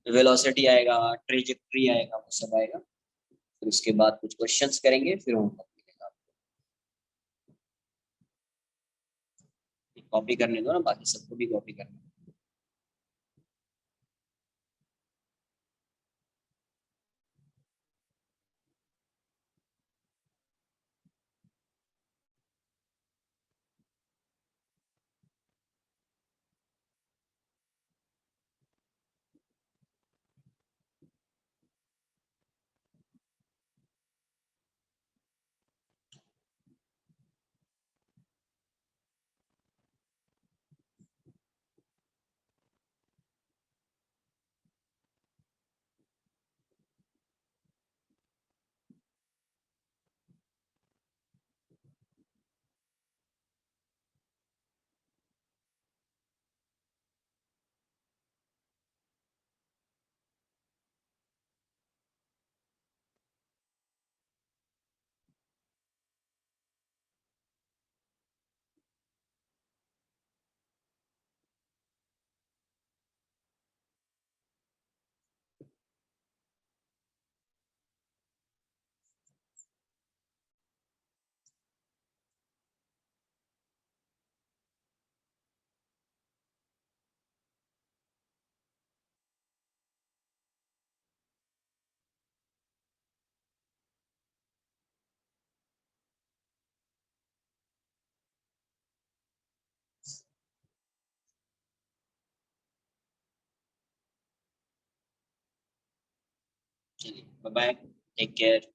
वेलोसिटी आएगा, ट्रेजेक्ट्री आएगा, वो सब आएगा। फिर उसके बाद कुछ क्वेश्चंस करेंगे, फिर होमवर्क मिलेगा। कॉपी करने दो ना, बाकी सबको भी कॉपी करना है। चलिए बाय बाय, टेक केयर।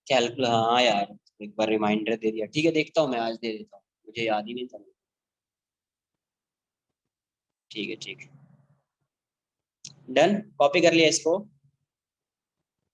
कैलकुल, हाँ यार, एक बार रिमाइंडर दे दिया, ठीक है देखता हूँ, मैं आज दे देता हूँ, मुझे याद ही नहीं था। ठीक है ठीक है, डन, कॉपी कर लिया इसको।